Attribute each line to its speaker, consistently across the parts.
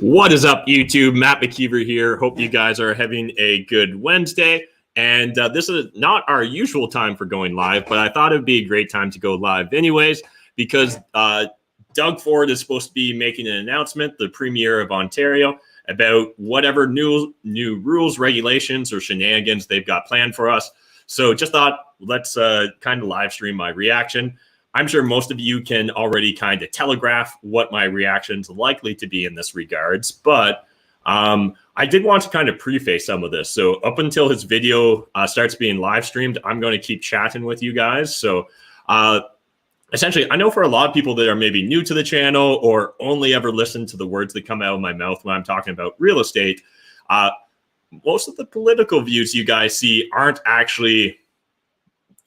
Speaker 1: What is up, YouTube? Matt McKeever here. Hope you guys are having a good Wednesday. And this is not our usual time for going live, but I thought it would be a great time to go live anyways, because Doug Ford is supposed to be making an announcement, the Premier of Ontario, about whatever new rules, regulations, or shenanigans they've got planned for us. So just thought, let's kind of live stream my reaction. I'm sure most of you can already kind of telegraph what my reaction's likely to be in this regards, but I did want to kind of preface some of this. So up until his video starts being live streamed, I'm going to keep chatting with you guys. So essentially, I know for a lot of people that are maybe new to the channel or only ever listen to the words that come out of my mouth when I'm talking about real estate, most of the political views you guys see aren't actually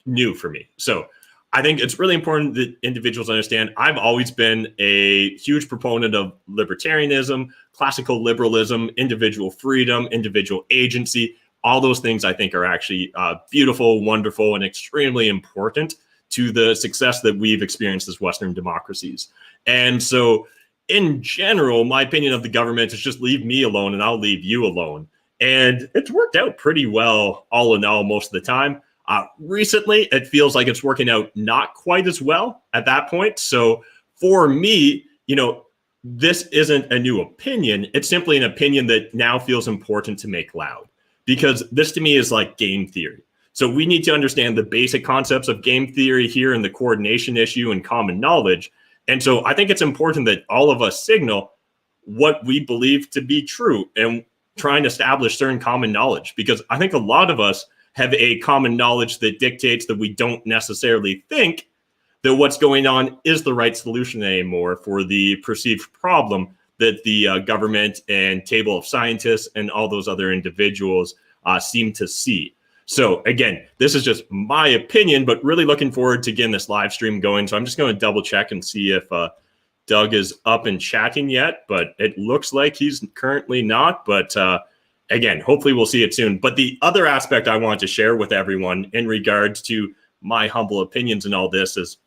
Speaker 1: new for me. So I think it's really important that individuals understand I've always been a huge proponent of libertarianism, classical liberalism, individual freedom, individual agency. All those things I think are actually beautiful, wonderful, and extremely important to the success that we've experienced as Western democracies. And so in general, my opinion of the government is just leave me alone and I'll leave you alone. And it's worked out pretty well all in all most of the time. Recently, it feels like it's working out not quite as well at that point. So for me, this isn't a new opinion. It's simply an opinion that now feels important to make loud, because this to me is like game theory. So we need to understand the basic concepts of game theory here and the coordination issue and common knowledge. And so I think it's important that all of us signal what we believe to be true and try and establish certain common knowledge, because I think a lot of us have a common knowledge that dictates that we don't necessarily think that what's going on is the right solution anymore for the perceived problem that the government and table of scientists and all those other individuals seem to see. So again, this is just my opinion, but really looking forward to getting this live stream going. So I'm just going to double check and see if Doug is up and chatting yet, but it looks like he's currently not, but again, hopefully we'll see it soon. But the other aspect I want to share with everyone in regards to my humble opinions and all this is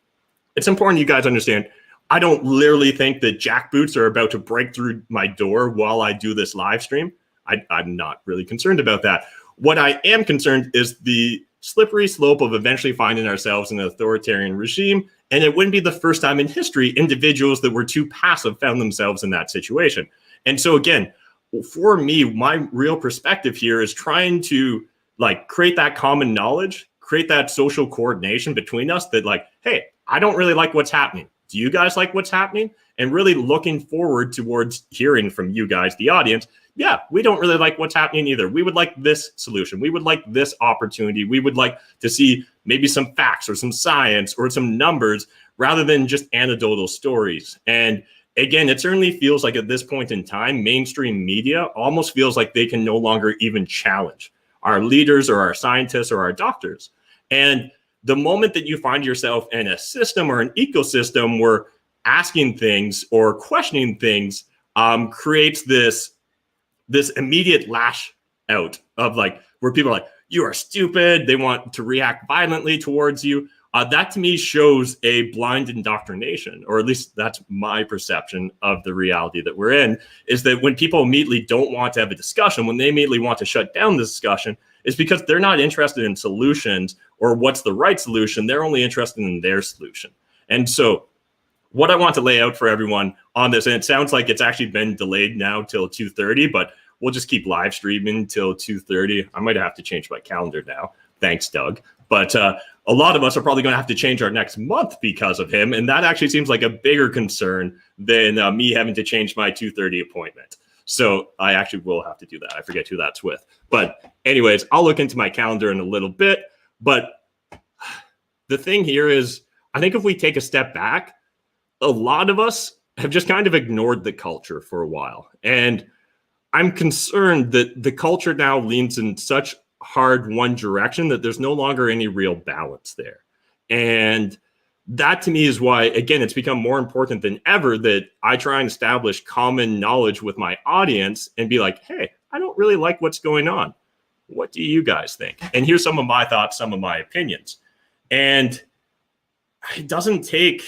Speaker 1: it's important you guys understand I don't literally think that jackboots are about to break through my door while I do this live stream. I'm not really concerned about that. What I am concerned is the slippery slope of eventually finding ourselves in an authoritarian regime. And it wouldn't be the first time in history individuals that were too passive found themselves in that situation. And so again, for me, my real perspective here is trying to create that common knowledge, create that social coordination between us that hey, I don't really like what's happening. Do you guys like what's happening? And really looking forward towards hearing from you guys, the audience. Yeah, we don't really like what's happening either. We would like this solution. We would like this opportunity. We would like to see maybe some facts or some science or some numbers rather than just anecdotal stories. And again, it certainly feels like at this point in time, mainstream media almost feels like they can no longer even challenge our leaders or our scientists or our doctors. And the moment that you find yourself in a system or an ecosystem where asking things or questioning things creates this immediate lash out of where people are like, you are stupid. They want to react violently towards you. That to me shows a blind indoctrination, or at least that's my perception of the reality that we're in, is that when people immediately don't want to have a discussion, when they immediately want to shut down the discussion, is because they're not interested in solutions or what's the right solution. They're only interested in their solution. And so what I want to lay out for everyone on this, and it sounds like it's actually been delayed now till 2:30, but we'll just keep live streaming till 2:30. I might have to change my calendar now. Thanks, Doug. But a lot of us are probably going to have to change our next month because of him. And that actually seems like a bigger concern than me having to change my 2:30 appointment. So I actually will have to do that. I forget who that's with. But anyways, I'll look into my calendar in a little bit. But the thing here is, I think if we take a step back, a lot of us have just kind of ignored the culture for a while. And I'm concerned that the culture now leans in such hard one direction that there's no longer any real balance there. And that to me is why, again, it's become more important than ever that I try and establish common knowledge with my audience and be like, hey, I don't really like what's going on. What do you guys think? And here's some of my thoughts, some of my opinions. And it doesn't take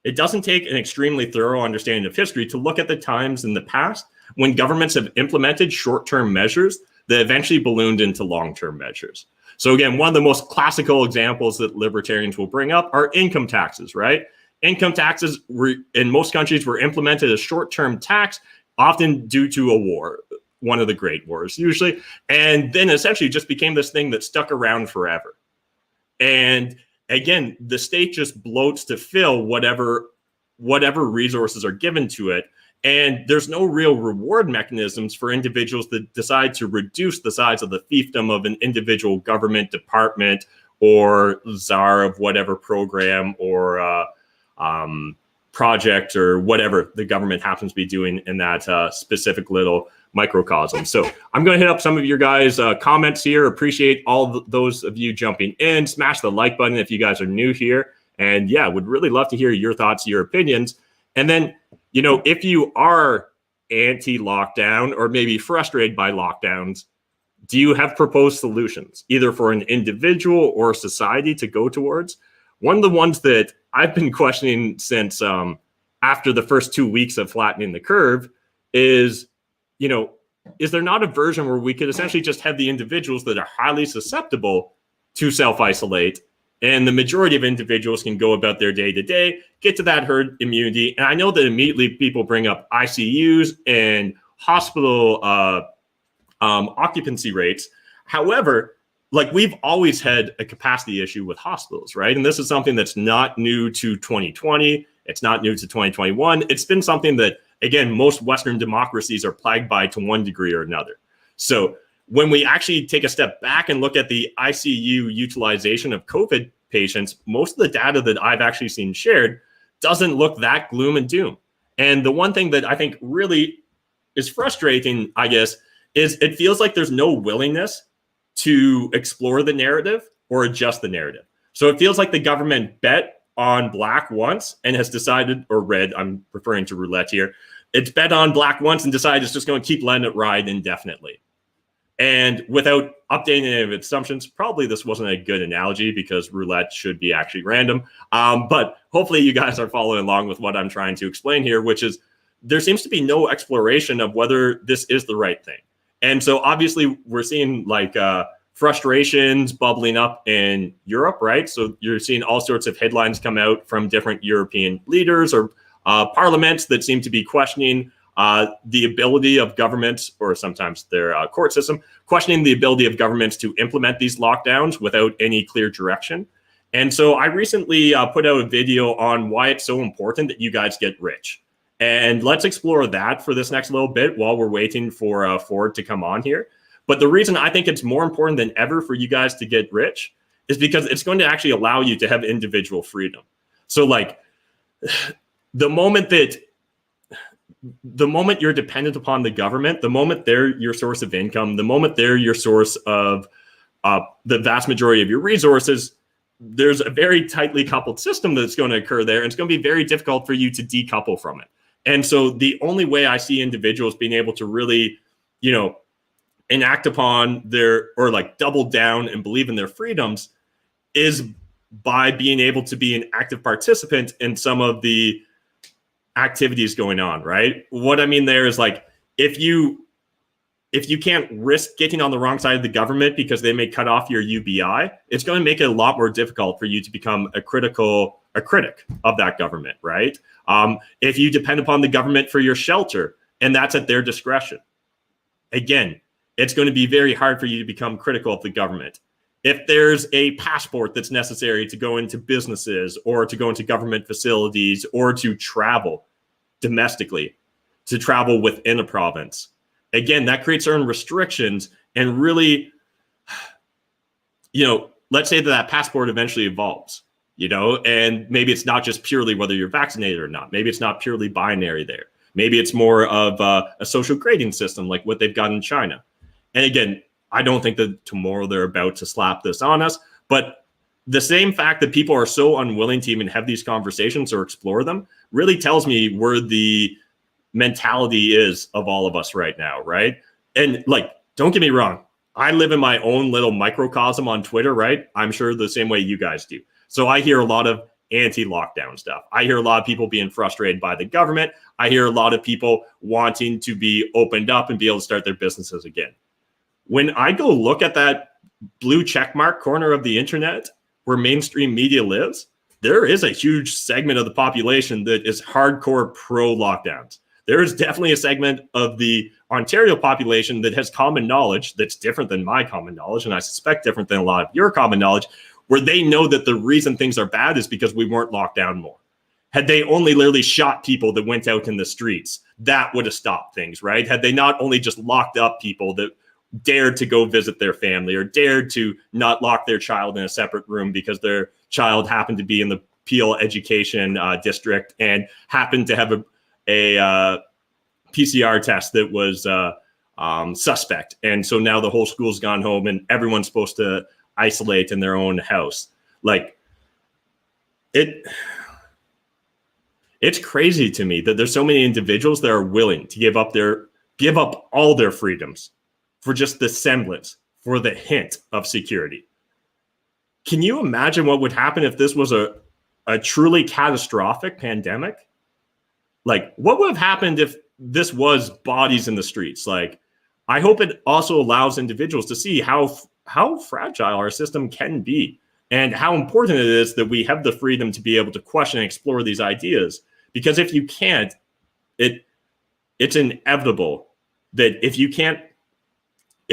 Speaker 1: It doesn't take an extremely thorough understanding of history to look at the times in the past when governments have implemented short-term measures that eventually ballooned into long-term measures. So again, one of the most classical examples that libertarians will bring up are income taxes, right? Income taxes in most countries were implemented as short-term tax, often due to a war, one of the great wars usually, and then essentially just became this thing that stuck around forever. And again, the state just bloats to fill whatever resources are given to it. And there's no real reward mechanisms for individuals that decide to reduce the size of the fiefdom of an individual government department or czar of whatever program or project or whatever the government happens to be doing in that specific little microcosm. So I'm going to hit up some of your guys' comments here. Appreciate all those of you jumping in. Smash the like button if you guys are new here. And yeah, would really love to hear your thoughts, your opinions. And then, you know, if you are anti-lockdown or maybe frustrated by lockdowns, do you have proposed solutions, either for an individual or society to go towards? One of the ones that I've been questioning since after the first 2 weeks of flattening the curve is, you know, is there not a version where we could essentially just have the individuals that are highly susceptible to self-isolate, and the majority of individuals can go about their day-to-day, get to that herd immunity? And I know that immediately people bring up ICUs and hospital occupancy rates. However, like, we've always had a capacity issue with hospitals, right? And this is something that's not new to 2020. It's not new to 2021. It's been something that, again, most Western democracies are plagued by to one degree or another. So when we actually take a step back and look at the ICU utilization of COVID patients, most of the data that I've actually seen shared doesn't look that gloom and doom. And the one thing that I think really is frustrating, I guess, is it feels like there's no willingness to explore the narrative or adjust the narrative. So it feels like the government bet on black once and has decided, or red, I'm referring to roulette here, it's bet on black once and decided it's just going to keep letting it ride indefinitely. And without updating any of its assumptions, probably this wasn't a good analogy because roulette should be actually random. But hopefully you guys are following along with what I'm trying to explain here, which is there seems to be no exploration of whether this is the right thing. And so obviously we're seeing like frustrations bubbling up in Europe, right? So you're seeing all sorts of headlines come out from different European leaders or parliaments that seem to be questioning the ability of governments, or sometimes their court system, questioning the ability of governments to implement these lockdowns without any clear direction. And so I recently put out a video on why it's so important that you guys get rich. And let's explore that for this next little bit while we're waiting for Ford to come on here. But the reason I think it's more important than ever for you guys to get rich is because it's going to actually allow you to have individual freedom. So like the moment you're dependent upon the government, the moment they're your source of income, the moment they're your source of the vast majority of your resources, there's a very tightly coupled system that's going to occur there. And it's going to be very difficult for you to decouple from it. And so the only way I see individuals being able to really, you know, enact upon their, or like double down and believe in their freedoms is by being able to be an active participant in some of the activities going on, right? What I mean there is like, if you can't risk getting on the wrong side of the government because they may cut off your UBI, it's going to make it a lot more difficult for you to become a critic of that government, right? If you depend upon the government for your shelter and that's at their discretion, again, it's going to be very hard for you to become critical of the government. If there's a passport that's necessary to go into businesses or to go into government facilities or to travel domestically, to travel within a province, again, that creates certain restrictions. And really, you know, let's say that passport eventually evolves, you know, and maybe it's not just purely whether you're vaccinated or not. Maybe it's not purely binary there. Maybe it's more of a social grading system like what they've got in China. And again, I don't think that tomorrow they're about to slap this on us, but the same fact that people are so unwilling to even have these conversations or explore them really tells me where the mentality is of all of us right now, right? And like, don't get me wrong, I live in my own little microcosm on Twitter, right? I'm sure the same way you guys do. So I hear a lot of anti-lockdown stuff. I hear a lot of people being frustrated by the government. I hear a lot of people wanting to be opened up and be able to start their businesses again. When I go look at that blue checkmark corner of the internet where mainstream media lives, there is a huge segment of the population that is hardcore pro-lockdowns. There is definitely a segment of the Ontario population that has common knowledge that's different than my common knowledge, and I suspect different than a lot of your common knowledge, where they know that the reason things are bad is because we weren't locked down more. Had they only literally shot people that went out in the streets, that would have stopped things, right? Had they not only just locked up people that dared to go visit their family or dared to not lock their child in a separate room because their child happened to be in the Peel education district and happened to have a PCR test that was suspect. And so now the whole school's gone home and everyone's supposed to isolate in their own house. Like, it's crazy to me that there's so many individuals that are willing to give up all their freedoms for just the semblance, for the hint of security. Can you imagine what would happen if this was a truly catastrophic pandemic? Like, what would have happened if this was bodies in the streets? Like, I hope it also allows individuals to see how fragile our system can be and how important it is that we have the freedom to be able to question and explore these ideas. Because if you can't, it's inevitable that if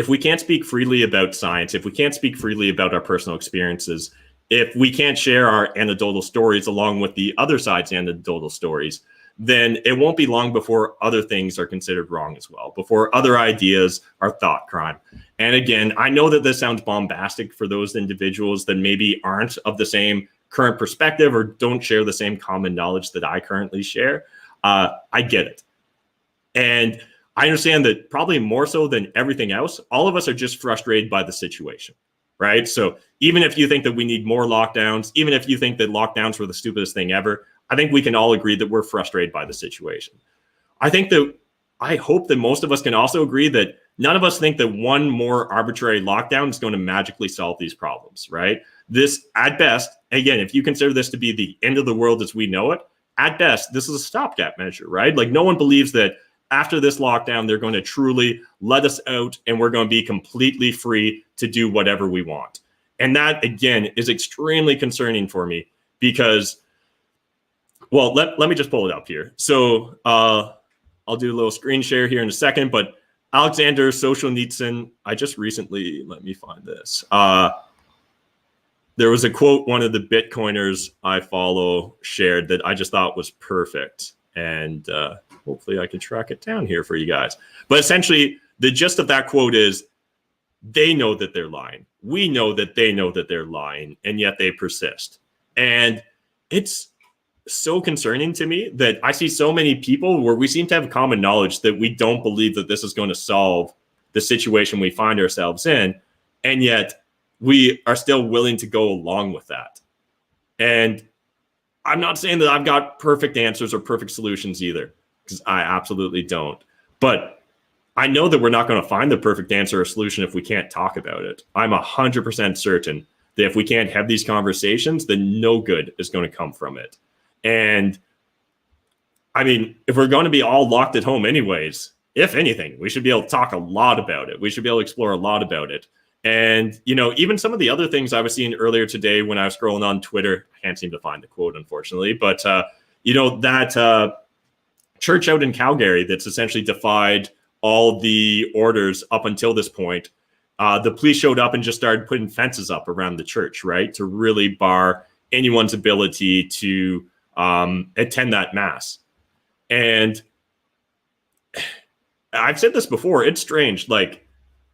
Speaker 1: we can't speak freely about science, if we can't speak freely about our personal experiences, if we can't share our anecdotal stories along with the other side's anecdotal stories, then it won't be long before other things are considered wrong as well, before other ideas are thought crime. And again, I know that this sounds bombastic for those individuals that maybe aren't of the same current perspective or don't share the same common knowledge that I currently share. I get it. And I understand that probably more so than everything else, all of us are just frustrated by the situation, right? So even if you think that we need more lockdowns, even if you think that lockdowns were the stupidest thing ever, I think we can all agree that we're frustrated by the situation. I hope that most of us can also agree that none of us think that one more arbitrary lockdown is going to magically solve these problems, right? This, at best, again, if you consider this to be the end of the world as we know it, at best, this is a stopgap measure, right? Like, no one believes that after this lockdown, they're going to truly let us out and we're going to be completely free to do whatever we want. And that, again, is extremely concerning for me because, well, let me just pull it up here. So I'll do a little screen share here in a second, but Alexander Solzhenitsyn, I just recently, let me find this. There was a quote one of the Bitcoiners I follow shared that I just thought was perfect. And hopefully I can track it down here for you guys. But essentially, the gist of that quote is, they know that they're lying. We know that they know that they're lying, and yet they persist. And it's so concerning to me that I see so many people where we seem to have common knowledge that we don't believe that this is going to solve the situation we find ourselves in, and yet we are still willing to go along with that. And I'm not saying that I've got perfect answers or perfect solutions either, because I absolutely don't. But I know that we're not going to find the perfect answer or solution if we can't talk about it. I'm 100% certain that if we can't have these conversations, then no good is going to come from it. And I mean, if we're going to be all locked at home anyways, if anything, we should be able to talk a lot about it. We should be able to explore a lot about it. And, you know, even some of the other things I was seeing earlier today when I was scrolling on Twitter, I can't seem to find the quote, unfortunately, but, you know, that church out in Calgary that's essentially defied all the orders up until this point, the police showed up and just started putting fences up around the church, right, to really bar anyone's ability to attend that mass. And I've said this before, it's strange. Like,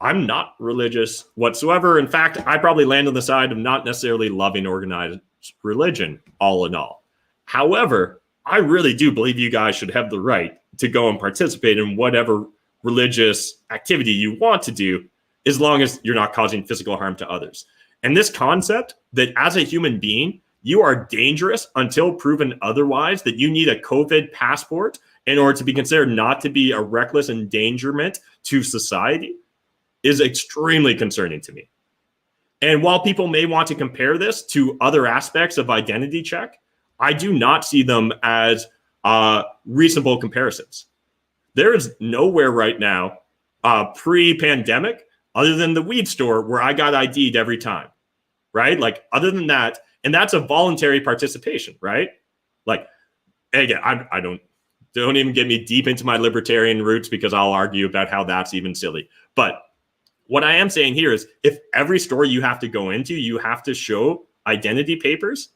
Speaker 1: I'm not religious whatsoever. In fact, I probably land on the side of not necessarily loving organized religion all in all. However, I really do believe you guys should have the right to go and participate in whatever religious activity you want to do, as long as you're not causing physical harm to others. And this concept that as a human being, you are dangerous until proven otherwise, that you need a COVID passport in order to be considered not to be a reckless endangerment to society, is extremely concerning to me. And while people may want to compare this to other aspects of identity check, I do not see them as reasonable comparisons. There is nowhere right now pre-pandemic other than the weed store where I got ID'd every time, right? Like other than that, and that's a voluntary participation, right? Like, again, I don't even get me deep into my libertarian roots because I'll argue about how that's even silly. But what I am saying here is if every store you have to go into, you have to show identity papers,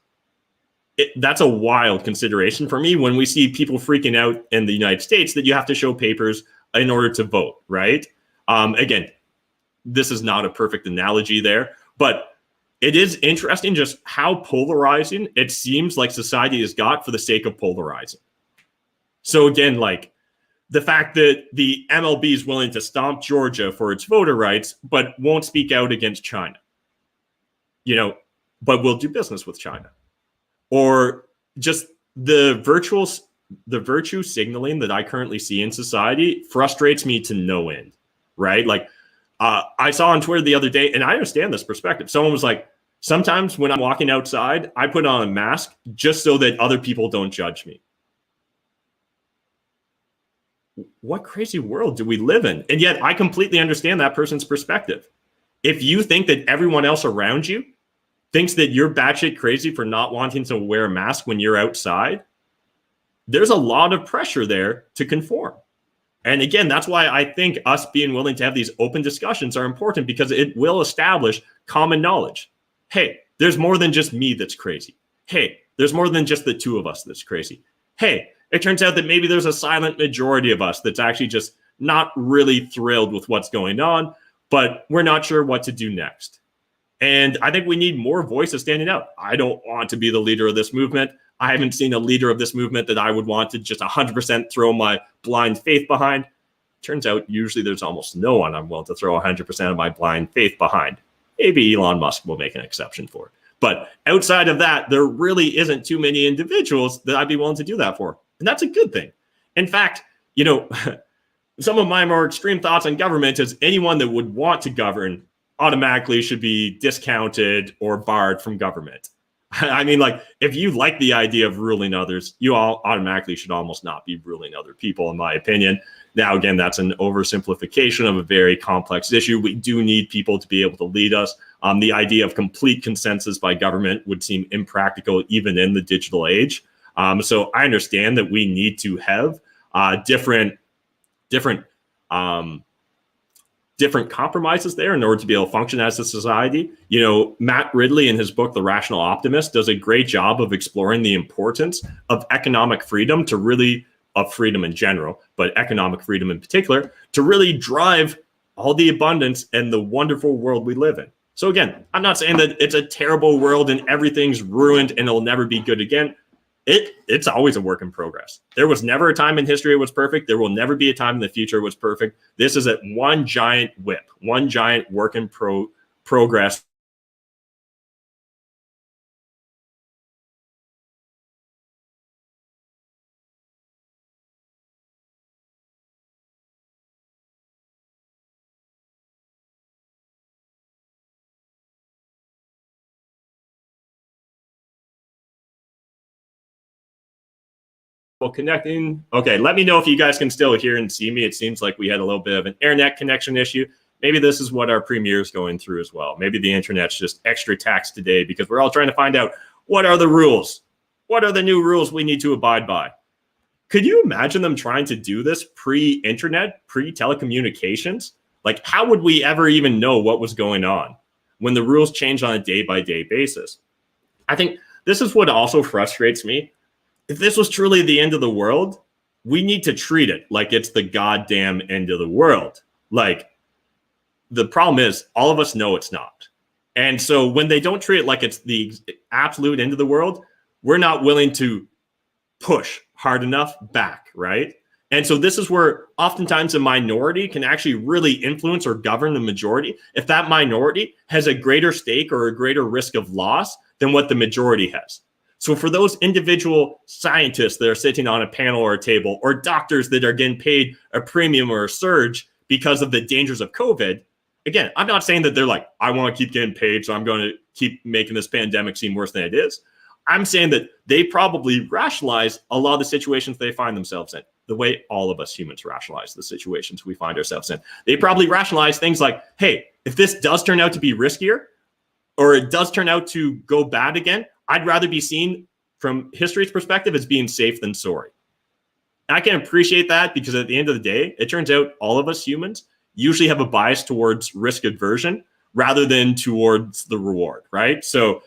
Speaker 1: that's a wild consideration for me when we see people freaking out in the United States that you have to show papers in order to vote, right? Again, this is not a perfect analogy there, but it is interesting just how polarizing it seems like society has got for the sake of polarizing. So again, like the fact that the MLB is willing to stomp Georgia for its voter rights, but won't speak out against China, but will do business with China. Or just the virtue signaling that I currently see in society frustrates me to no end, right? Like I saw on Twitter the other day, and I understand this perspective. Someone was like, sometimes when I'm walking outside, I put on a mask just so that other people don't judge me. What crazy world do we live in? And yet I completely understand that person's perspective. If you think that everyone else around you thinks that you're batshit crazy for not wanting to wear a mask when you're outside, there's a lot of pressure there to conform. And again, that's why I think us being willing to have these open discussions are important, because it will establish common knowledge. Hey, there's more than just me that's crazy. Hey, there's more than just the two of us that's crazy. Hey, it turns out that maybe there's a silent majority of us that's actually just not really thrilled with what's going on, but we're not sure what to do next. And I think we need more voices standing out. I don't want to be the leader of this movement. I haven't seen a leader of this movement that I would want to just 100% throw my blind faith behind. Turns out usually there's almost no one I'm willing to throw 100% of my blind faith behind. Maybe Elon Musk will make an exception for it. But outside of that, there really isn't too many individuals that I'd be willing to do that for. And that's a good thing. In fact, some of my more extreme thoughts on government is anyone that would want to govern automatically should be discounted or barred from government. I mean, like, if you like the idea of ruling others, you all automatically should almost not be ruling other people, in my opinion. Now, again, that's an oversimplification of a very complex issue. We do need people to be able to lead us. The idea of complete consensus by government would seem impractical even in the digital age. So I understand that we need to have different compromises there in order to be able to function as a society. Matt Ridley in his book, The Rational Optimist, does a great job of exploring the importance of economic freedom of freedom in general, but economic freedom in particular, to really drive all the abundance and the wonderful world we live in. So again, I'm not saying that it's a terrible world and everything's ruined and it'll never be good again. It's always a work in progress. There was never a time in history it was perfect. There will never be a time in the future it was perfect. This is one giant whip, one giant work in progress. Connecting. Okay, let me know if you guys can still hear and see me. It seems like we had a little bit of an internet connection issue. Maybe this is what our premier is going through as well. Maybe the internet's just extra taxed today because we're all trying to find out what are the rules? What are the new rules we need to abide by? Could you imagine them trying to do this pre-internet, pre-telecommunications? Like, how would we ever even know what was going on when the rules change on a day-by-day basis? I think this is what also frustrates me. If this was truly the end of the world, we need to treat it like it's the goddamn end of the world. Like, the problem is all of us know it's not. And so when they don't treat it like it's the absolute end of the world, we're not willing to push hard enough back, right? And so this is where oftentimes a minority can actually really influence or govern the majority if that minority has a greater stake or a greater risk of loss than what the majority has. So for those individual scientists that are sitting on a panel or a table, or doctors that are getting paid a premium or a surge because of the dangers of COVID, again, I'm not saying that they're like, I want to keep getting paid, so I'm going to keep making this pandemic seem worse than it is. I'm saying that they probably rationalize a lot of the situations they find themselves in, the way all of us humans rationalize the situations we find ourselves in. They probably rationalize things like, hey, if this does turn out to be riskier, or it does turn out to go bad again, I'd rather be seen from history's perspective as being safe than sorry. I can appreciate that, because at the end of the day, it turns out all of us humans usually have a bias towards risk aversion rather than towards the reward, right? So,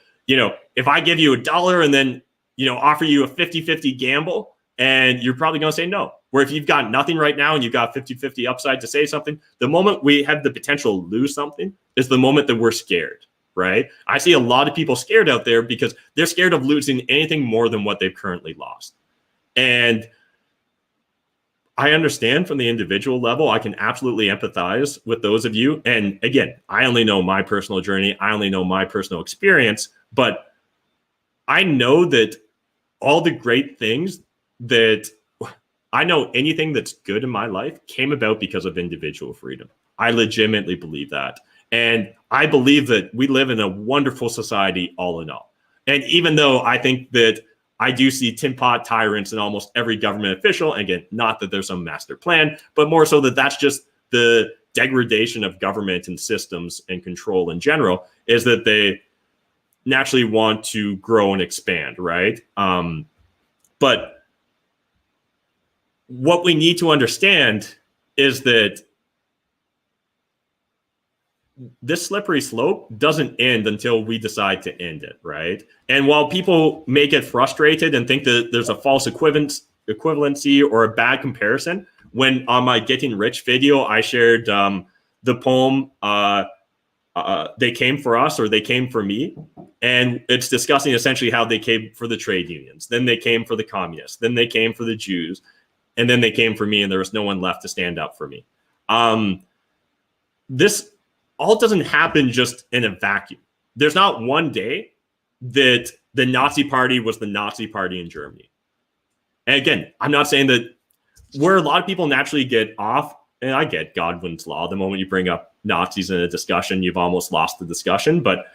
Speaker 1: if I give you $1 and then, offer you a 50-50 gamble, and you're probably going to say no. Where if you've got nothing right now and you've got 50-50 upside to say something, the moment we have the potential to lose something is the moment that we're scared, right? I see a lot of people scared out there because they're scared of losing anything more than what they've currently lost. And I understand from the individual level, I can absolutely empathize with those of you. And again, I only know my personal journey. I only know my personal experience, but I know that all the great things that I know, anything that's good in my life came about because of individual freedom. I legitimately believe that. And I believe that we live in a wonderful society all in all. And even though I think that I do see tin pot tyrants in almost every government official, and again, not that there's some master plan, but more so that that's just the degradation of government and systems and control in general, is that they naturally want to grow and expand, right? But what we need to understand is that this slippery slope doesn't end until we decide to end it, right? And while people may get frustrated and think that there's a false equivalency or a bad comparison, when on my Getting Rich video, I shared the poem, They Came for Us, or They Came for Me. And it's discussing essentially how they came for the trade unions. Then they came for the communists. Then they came for the Jews. And then they came for me, and there was no one left to stand up for me. This all doesn't happen just in a vacuum. There's not one day that the Nazi party was the Nazi party in Germany. And again, I'm not saying that where a lot of people naturally get off, and I get Godwin's law, the moment you bring up Nazis in a discussion, you've almost lost the discussion, but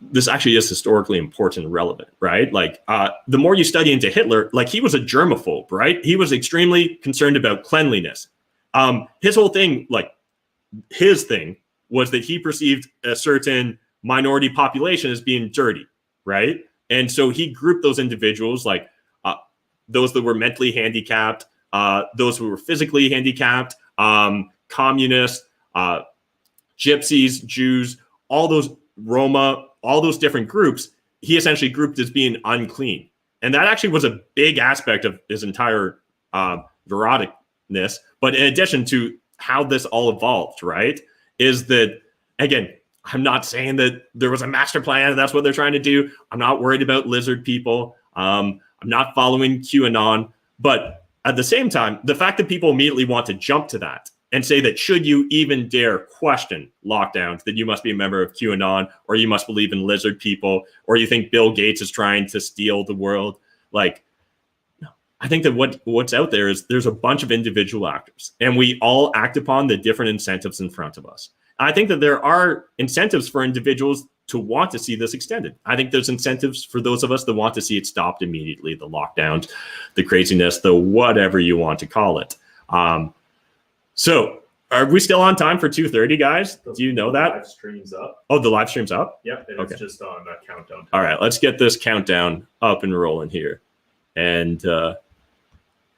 Speaker 1: this actually is historically important and relevant, right? Like the more you study into Hitler, like he was a germaphobe, right? He was extremely concerned about cleanliness. His whole thing, like his thing was that he perceived a certain minority population as being dirty, right? And so he grouped those individuals, like those that were mentally handicapped, those who were physically handicapped, communists, gypsies, Jews, all those Roma, all those different groups, he essentially grouped as being unclean. And that actually was a big aspect of his entire neuroticness. But in addition to how this all evolved, right, is that, again, I'm not saying that there was a master plan and that's what they're trying to do. I'm not worried about lizard people. I'm not following QAnon. But at the same time, the fact that people immediately want to jump to that and say that should you even dare question lockdowns, that you must be a member of QAnon, or you must believe in lizard people, or you think Bill Gates is trying to steal the world. Like, no, I think that what's out there is there's a bunch of individual actors, and we all act upon the different incentives in front of us. I think that there are incentives for individuals to want to see this extended. I think there's incentives for those of us that want to see it stopped immediately, the lockdowns, the craziness, the whatever you want to call it. So are we still on time for 2:30, guys? Do you know that?
Speaker 2: The live stream's up.
Speaker 1: Oh, the live stream's up?
Speaker 2: Yep, and it's just on countdown.
Speaker 1: All right, let's get this countdown up and rolling here. And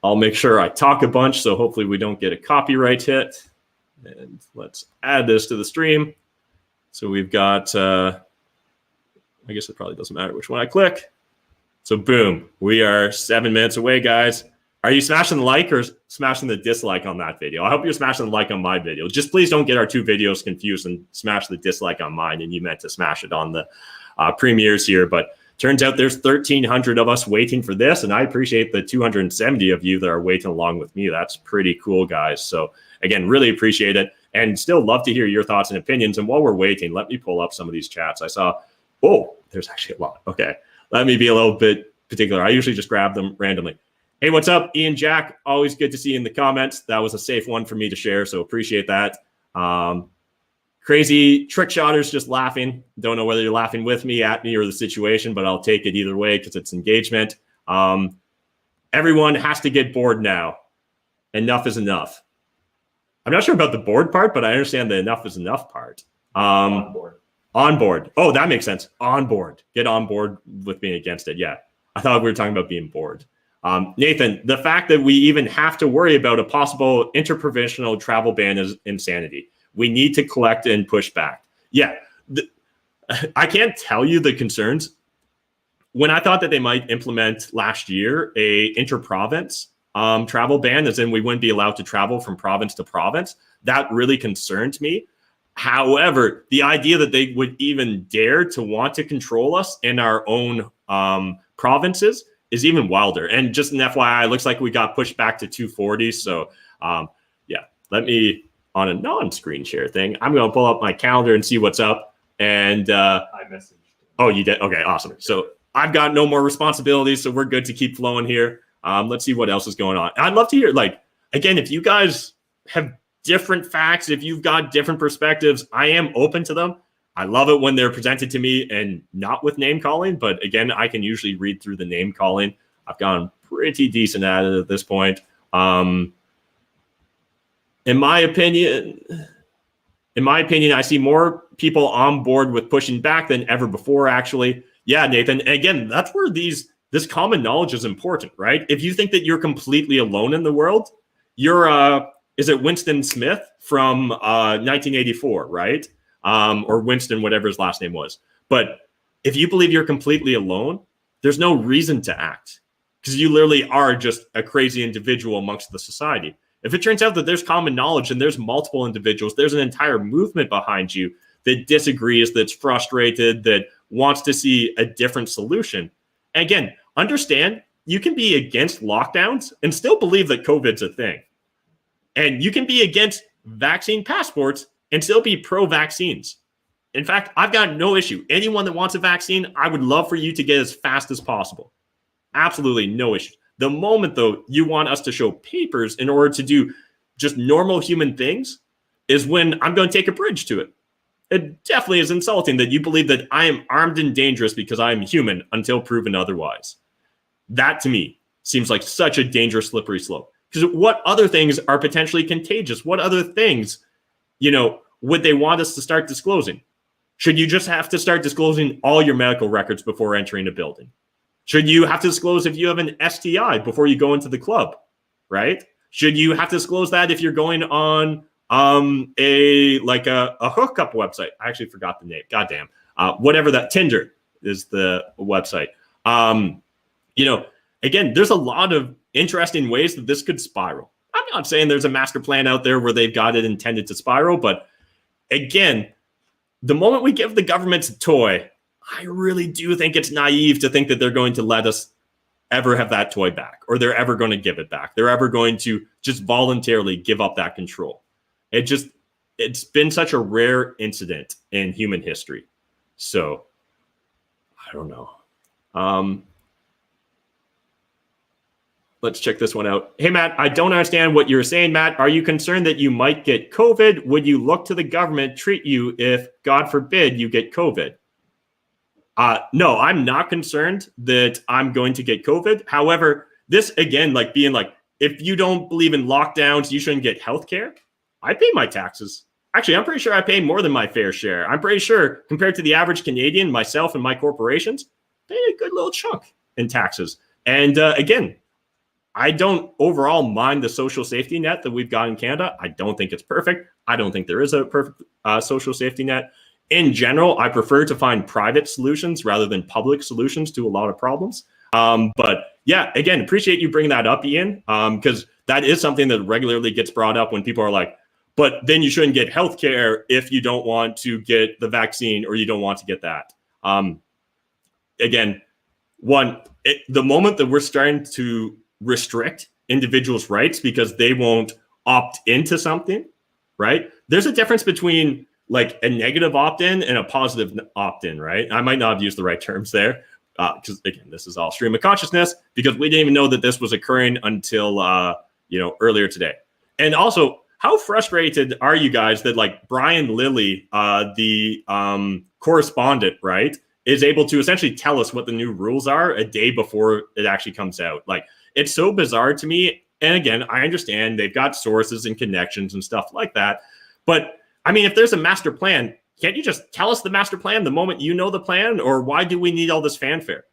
Speaker 1: I'll make sure I talk a bunch, so hopefully we don't get a copyright hit. And let's add this to the stream. So we've got, I guess it probably doesn't matter which one I click. So boom, we are 7 minutes away, guys. Are you smashing the like or smashing the dislike on that video? I hope you're smashing the like on my video. Just please don't get our two videos confused and smash the dislike on mine, and you meant to smash it on the premieres here. But turns out there's 1,300 of us waiting for this, and I appreciate the 270 of you that are waiting along with me. That's pretty cool, guys. So again, really appreciate it, and still love to hear your thoughts and opinions. And while we're waiting, let me pull up some of these chats. I saw, oh, there's actually a lot. Okay, let me be a little bit particular. I usually just grab them randomly. Hey, what's up, Ian Jack? Always good to see you in the comments. That was a safe one for me to share, so appreciate that. Crazy trick shotters just laughing. Don't know whether you're laughing with me, at me, or the situation, but I'll take it either way because it's engagement. Everyone has to get bored now. Enough is enough. I'm not sure about the board part, but I understand the enough is enough part.
Speaker 2: On board.
Speaker 1: On board. Oh, that makes sense. On board. Get on board with being against it. Yeah. I thought we were talking about being bored. Nathan, the fact that we even have to worry about a possible interprovincial travel ban is insanity. We need to collect and push back. Yeah. I can't tell you the concerns. When I thought that they might implement last year a interprovince travel ban, as in we wouldn't be allowed to travel from province to province, that really concerned me. However, the idea that they would even dare to want to control us in our own provinces is even wilder. And just an FYI, it looks like we got pushed back to 240. So yeah, let me, on a non-screen share thing, I'm going to pull up my calendar and see what's up. And
Speaker 2: I messaged.
Speaker 1: Oh, you did? Okay, awesome. So I've got no more responsibilities, so we're good to keep flowing here. Let's see what else is going on. I'd love to hear, like, again, if you guys have different facts, if you've got different perspectives, I am open to them. I love it when they're presented to me and not with name calling, but again, I can usually read through the name calling. I've gotten pretty decent at it at this point. In my opinion, I see more people on board with pushing back than ever before, actually. Yeah, Nathan. Again, that's where this common knowledge is important, right? If you think that you're completely alone in the world, you're is it Winston Smith from 1984, right? Or Winston, whatever his last name was. But if you believe you're completely alone, there's no reason to act because you literally are just a crazy individual amongst the society. If it turns out that there's common knowledge and there's multiple individuals, there's an entire movement behind you that disagrees, that's frustrated, that wants to see a different solution. And again, understand you can be against lockdowns and still believe that COVID's a thing. And you can be against vaccine passports and still be pro-vaccines. In fact, I've got no issue. Anyone that wants a vaccine, I would love for you to get as fast as possible. Absolutely no issue. The moment, though, you want us to show papers in order to do just normal human things is when I'm going to take a bridge to it. It definitely is insulting that you believe that I am armed and dangerous because I am human until proven otherwise. That, to me, seems like such a dangerous, slippery slope. Because what other things are potentially contagious? What other things, would they want us to start disclosing? Should you just have to start disclosing all your medical records before entering a building? Should you have to disclose if you have an STI before you go into the club, right? Should you have to disclose that if you're going on a hookup website? I actually forgot the name. Goddamn. Whatever that, Tinder is the website. Again, there's a lot of interesting ways that this could spiral. I'm not saying there's a master plan out there where they've got it intended to spiral, but again, the moment we give the government a toy, I really do think it's naive to think that they're going to let us ever have that toy back, or they're ever going to give it back. They're ever going to just voluntarily give up that control. It's been such a rare incident in human history. So I don't know. Let's check this one out. Hey, Matt, I don't understand what you're saying, Matt. Are you concerned that you might get COVID? Would you look to the government treat you if, God forbid, you get COVID? No, I'm not concerned that I'm going to get COVID. However, this, again, if you don't believe in lockdowns, you shouldn't get healthcare. I pay my taxes. Actually, I'm pretty sure I pay more than my fair share. I'm pretty sure compared to the average Canadian, myself and my corporations, pay a good little chunk in taxes. And again, I don't overall mind the social safety net that we've got in Canada. I don't think it's perfect. I don't think there is a perfect social safety net. In general, I prefer to find private solutions rather than public solutions to a lot of problems. But yeah, again, appreciate you bringing that up, Ian, because that is something that regularly gets brought up when people are like, but then you shouldn't get healthcare if you don't want to get the vaccine or you don't want to get that. Again, the moment that we're starting to restrict individuals' rights because they won't opt into something, right? There's a difference between like a negative opt-in and a positive opt-in, right? I might not have used the right terms there because again, this is all stream of consciousness because we didn't even know that this was occurring until earlier today. And also, how frustrated are you guys that like Brian Lilly, the correspondent, right, is able to essentially tell us what the new rules are a day before it actually comes out? Like, it's so bizarre to me. And again, I understand they've got sources and connections and stuff like that. But I mean, if there's a master plan, can't you just tell us the master plan the moment you know the plan? Or why do we need all this fanfare?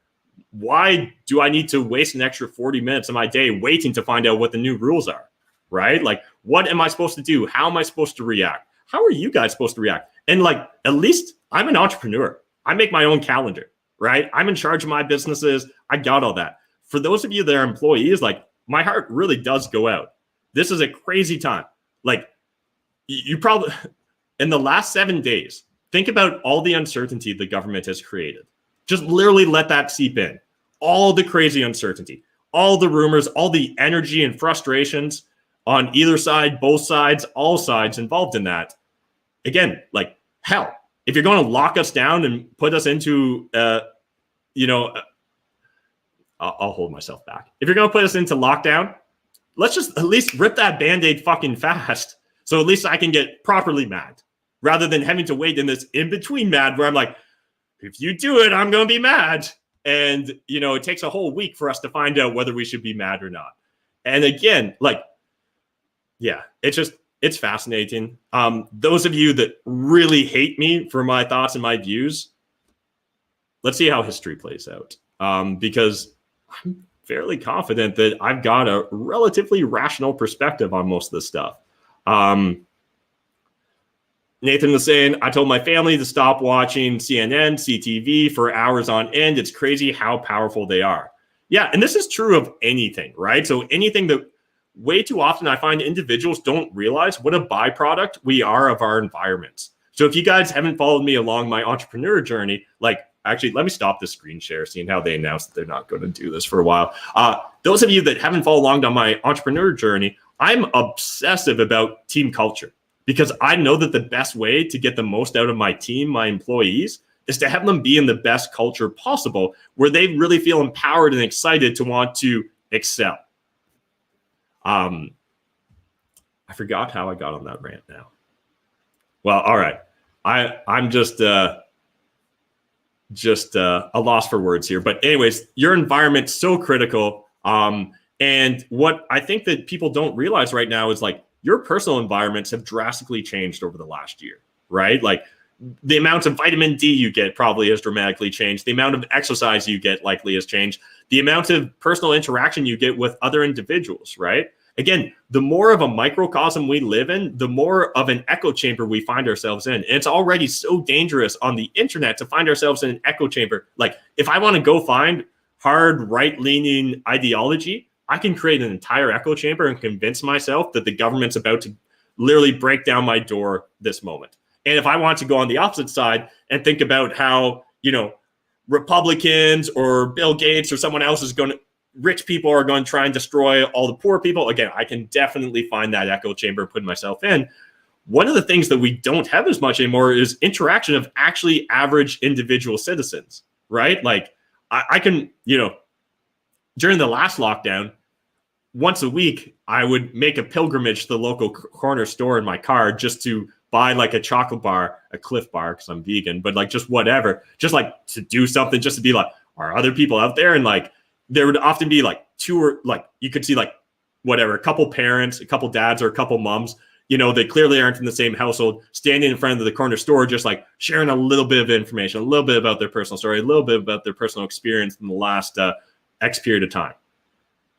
Speaker 1: Why do I need to waste an extra 40 minutes of my day waiting to find out what the new rules are? Right? Like, what am I supposed to do? How am I supposed to react? How are you guys supposed to react? And like, at least I'm an entrepreneur. I make my own calendar, right? I'm in charge of my businesses. I got all that. For those of you that are employees, like, my heart really does go out. This is a crazy time. Like, you probably, in the last 7 days, think about all the uncertainty the government has created. Just literally let that seep in. All the crazy uncertainty, all the rumors, all the energy and frustrations on either side, both sides, all sides involved in that. Again, like, hell, if you're going to lock us down and put us into, I'll hold myself back. If you're going to put us into lockdown, let's just at least rip that Band-Aid fucking fast. So at least I can get properly mad rather than having to wait in this in-between mad where I'm like, if you do it, I'm going to be mad. And, it takes a whole week for us to find out whether we should be mad or not. And again, like, yeah, it's fascinating. Those of you that really hate me for my thoughts and my views, let's see how history plays out. Because I'm fairly confident that I've got a relatively rational perspective on most of this stuff. Nathan was saying, I told my family to stop watching CNN, CTV for hours on end. It's crazy how powerful they are. Yeah, and this is true of anything, right? So anything that way too often I find individuals don't realize what a byproduct we are of our environments. So if you guys haven't followed me along my entrepreneur journey, like, actually, let me stop the screen share, seeing how they announced that they're not going to do this for a while. Those of you that haven't followed along on my entrepreneur journey, I'm obsessive about team culture because I know that the best way to get the most out of my team, my employees, is to have them be in the best culture possible where they really feel empowered and excited to want to excel. I forgot how I got on that rant now. Well, all right. I'm just a loss for words here. But anyways, your environment's so critical. And what I think that people don't realize right now is like your personal environments have drastically changed over the last year, right? Like the amount of vitamin D you get probably has dramatically changed. The amount of exercise you get likely has changed. The amount of personal interaction you get with other individuals, right? Again, the more of a microcosm we live in, the more of an echo chamber we find ourselves in. And it's already so dangerous on the internet to find ourselves in an echo chamber. Like, if I want to go find hard right-leaning ideology, I can create an entire echo chamber and convince myself that the government's about to literally break down my door this moment. And if I want to go on the opposite side and think about how, Republicans or Bill Gates or someone else is going to, rich people are going to try and destroy all the poor people. Again, I can definitely find that echo chamber and put myself in. One of the things that we don't have as much anymore is interaction of actually average individual citizens, right? Like I can, during the last lockdown, once a week, I would make a pilgrimage to the local corner store in my car just to buy like a chocolate bar, a Cliff Bar, because I'm vegan, but like just whatever, just like to do something, just to be like, are other people out there? And like, there would often be like two or like, you could see like whatever, a couple parents, a couple dads or a couple moms, they clearly aren't in the same household, standing in front of the corner store, just like sharing a little bit of information, a little bit about their personal story, a little bit about their personal experience in the last X period of time.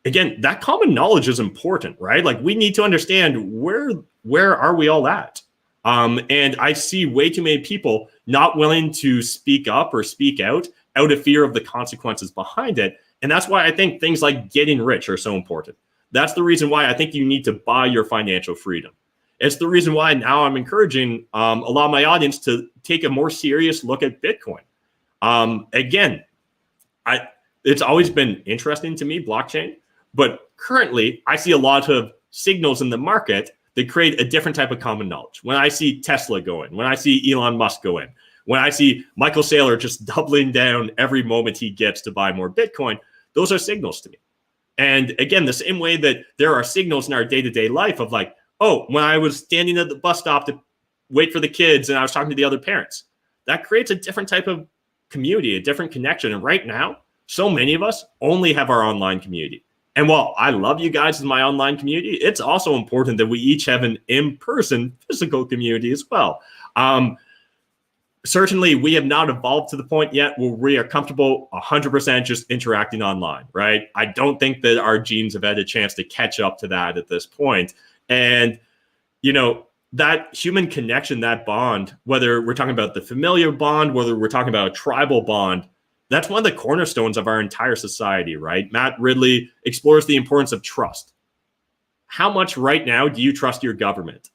Speaker 1: Again, that common knowledge is important, right? Like we need to understand where are we all at? And I see way too many people not willing to speak up or speak out of fear of the consequences behind it. And that's why I think things like getting rich are so important. That's the reason why I think you need to buy your financial freedom. It's the reason why now I'm encouraging a lot of my audience to take a more serious look at Bitcoin. Again, it's always been interesting to me, blockchain, but currently I see a lot of signals in the market that create a different type of common knowledge. When I see Tesla go in, when I see Elon Musk go in, when I see Michael Saylor just doubling down every moment he gets to buy more Bitcoin, those are signals to me. And again, the same way that there are signals in our day-to-day life of like, oh, when I was standing at the bus stop to wait for the kids and I was talking to the other parents. That creates a different type of community, a different connection. And right now, so many of us only have our online community. And while I love you guys in my online community, it's also important that we each have an in-person physical community as well. Certainly, we have not evolved to the point yet where we are comfortable 100% just interacting online, right? I don't think that our genes have had a chance to catch up to that at this point. And, you know, that human connection, that bond, whether we're talking about the familial bond, whether we're talking about a tribal bond, that's one of the cornerstones of our entire society, right? Matt Ridley explores the importance of trust. How much right now do you trust your government?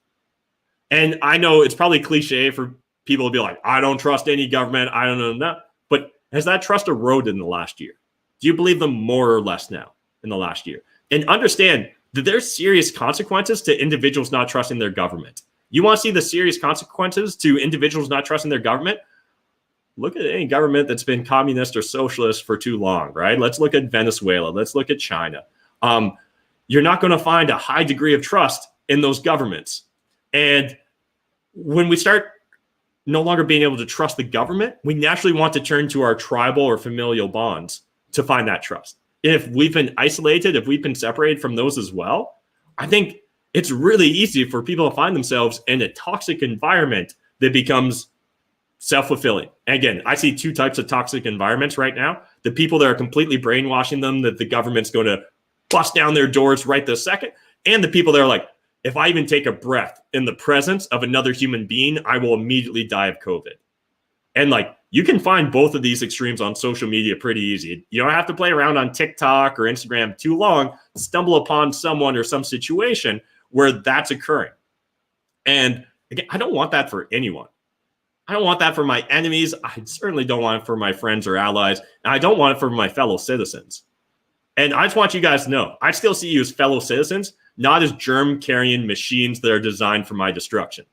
Speaker 1: And I know it's probably cliche for people to be like, I don't trust any government. I don't know. But has that trust eroded in the last year? Do you believe them more or less now in the last year? And understand that there's serious consequences to individuals not trusting their government. You want to see the serious consequences to individuals not trusting their government? Look at any government that's been communist or socialist for too long, right? Let's look at Venezuela. Let's look at China. You're not going to find a high degree of trust in those governments. And when we start no longer being able to trust the government, we naturally want to turn to our tribal or familial bonds to find that trust. If we've been isolated, if we've been separated from those as well, I think it's really easy for people to find themselves in a toxic environment that becomes self-fulfilling. And again, I see two types of toxic environments right now. The people that are completely brainwashing them that the government's going to bust down their doors right this second. And the people that are like, if I even take a breath in the presence of another human being, I will immediately die of COVID. And like, you can find both of these extremes on social media pretty easy. You don't have to play around on TikTok or Instagram too long to stumble upon someone or some situation where that's occurring. And again, I don't want that for anyone. I don't want that for my enemies. I certainly don't want it for my friends or allies. And I don't want it for my fellow citizens. And I just want you guys to know, I still see you as fellow citizens, not as germ-carrying machines that are designed for my destruction.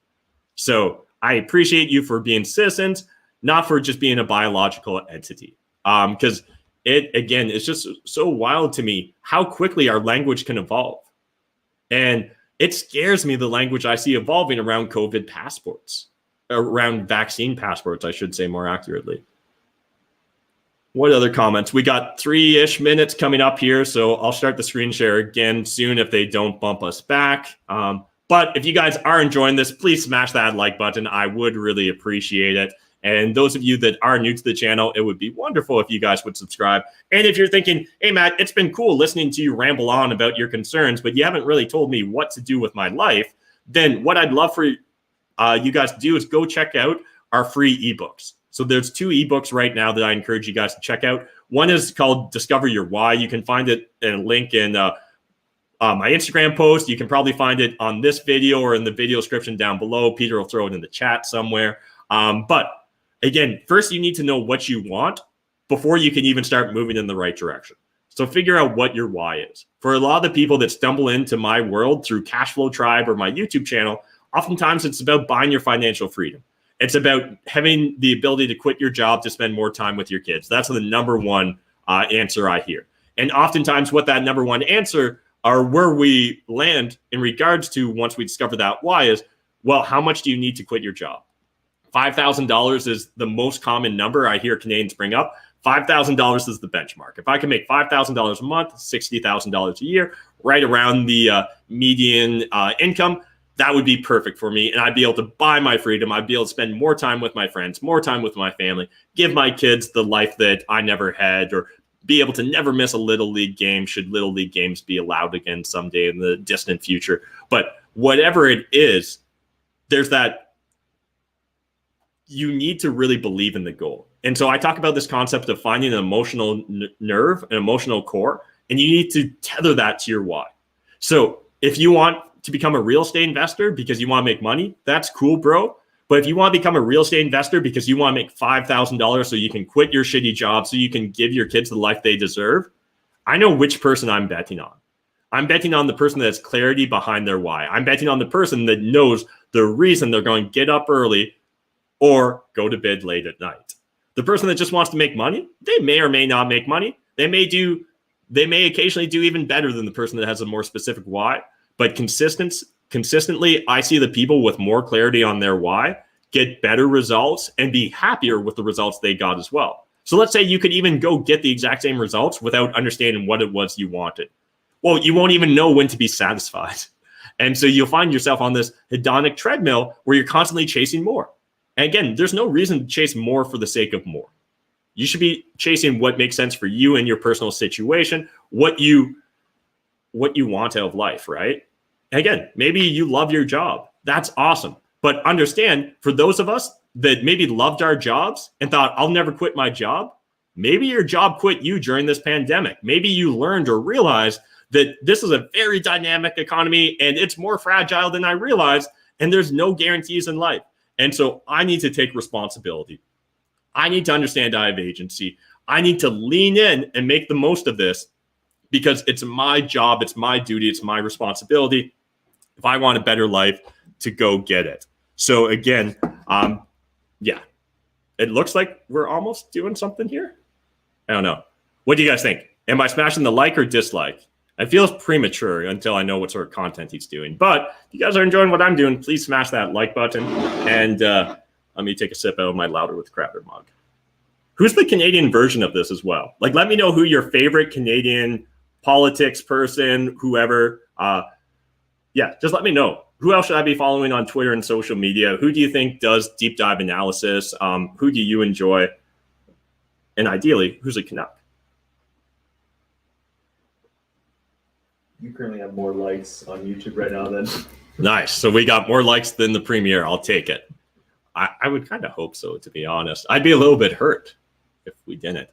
Speaker 1: So I appreciate you for being citizens, not for just being a biological entity. Because it's just so wild to me how quickly our language can evolve. And it scares me, the language I see evolving around COVID passports. Around vaccine passports, I should say more accurately. What other comments? We got 3-ish minutes coming up here, so I'll start the screen share again soon if they don't bump us back. But if you guys are enjoying this, please smash that like button. I would really appreciate it. And those of you that are new to the channel, it would be wonderful if you guys would subscribe. And if you're thinking, hey, Matt, it's been cool listening to you ramble on about your concerns, but you haven't really told me what to do with my life, then what I'd love for you guys to do is go check out our free ebooks. So there's 2 ebooks right now that I encourage you guys to check out. One is called Discover Your Why. You can find it in a link in my Instagram post. You can probably find it on this video or in the video description down below. Peter will throw it in the chat somewhere. But again, first you need to know what you want before you can even start moving in the right direction. So figure out what your why is. For a lot of the people that stumble into my world through Cashflow Tribe or my YouTube channel, oftentimes it's about buying your financial freedom. It's about having the ability to quit your job to spend more time with your kids. That's the number one answer I hear. And oftentimes what that number one answer or where we land in regards to once we discover that why is, well, how much do you need to quit your job? $5,000 is the most common number I hear Canadians bring up. $5,000 is the benchmark. If I can make $5,000 a month, $60,000 a year, right around the median income, that would be perfect for me. And I'd be able to buy my freedom. I'd be able to spend more time with my friends, more time with my family, give my kids the life that I never had, or be able to never miss a Little League game should Little League games be allowed again someday in the distant future. But whatever it is, there's that you need to really believe in the goal. And so I talk about this concept of finding an emotional nerve, an emotional core, and you need to tether that to your why. So if you want to become a real estate investor because you want to make money, that's cool, bro. But if you want to become a real estate investor because you want to make $5,000 so you can quit your shitty job, so you can give your kids the life they deserve, I know which person I'm betting on. I'm betting on the person that has clarity behind their why. I'm betting on the person that knows the reason they're going to get up early or go to bed late at night. The person that just wants to make money, they may or may not make money. They may occasionally do even better than the person that has a more specific why. But consistency consistently, I see the people with more clarity on their why get better results and be happier with the results they got as well. So let's say you could even go get the exact same results without understanding what it was you wanted. Well, you won't even know when to be satisfied. And so you'll find yourself on this hedonic treadmill where you're constantly chasing more. And again, there's no reason to chase more for the sake of more. You should be chasing what makes sense for you and your personal situation, what you want out of life, right? And again, maybe you love your job. That's awesome. But understand, for those of us that maybe loved our jobs and thought, I'll never quit my job, maybe your job quit you during this pandemic. Maybe you learned or realized that this is a very dynamic economy and it's more fragile than I realized, and there's no guarantees in life. And so I need to take responsibility. I need to understand I have agency. I need to lean in and make the most of this because it's my job, it's my duty, it's my responsibility. If I want a better life, to go get it. So again, it looks like we're almost doing something here. I don't know. What do you guys think? Am I smashing the like or dislike? It feels premature until I know what sort of content he's doing. But if you guys are enjoying what I'm doing, please smash that like button. And let me take a sip out of my Louder with Crowder mug. Who's the Canadian version of this as well? Like, let me know who your favorite Canadian politics person, whoever. Just let me know. Who else should I be following on Twitter and social media? Who do you think does deep dive analysis? Who do you enjoy? And ideally, who's a Canuck?
Speaker 2: You currently have more likes on YouTube right now than...
Speaker 1: Nice. So we got more likes than the Premier. I'll take it. I would kind of hope so, to be honest. I'd be a little bit hurt if we didn't.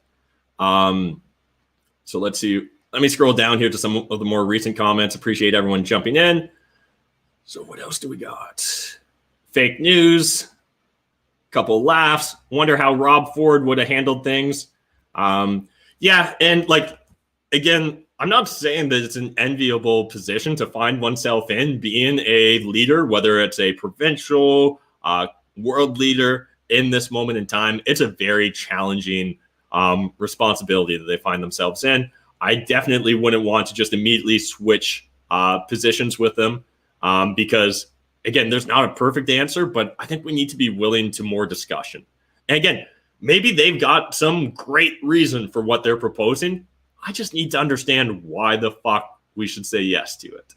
Speaker 1: So let's see. Let me scroll down here to some of the more recent comments. Appreciate everyone jumping in. So what else do we got? Fake news. Couple laughs. Wonder how Rob Ford would have handled things. And like, again, I'm not saying that it's an enviable position to find oneself in, being a leader, whether it's a provincial, world leader in this moment in time. It's a very challenging responsibility that they find themselves in. I definitely wouldn't want to just immediately switch positions with them because, again, there's not a perfect answer, but I think we need to be willing to more discussion. And again, maybe they've got some great reason for what they're proposing. I just need to understand why the fuck we should say yes to it.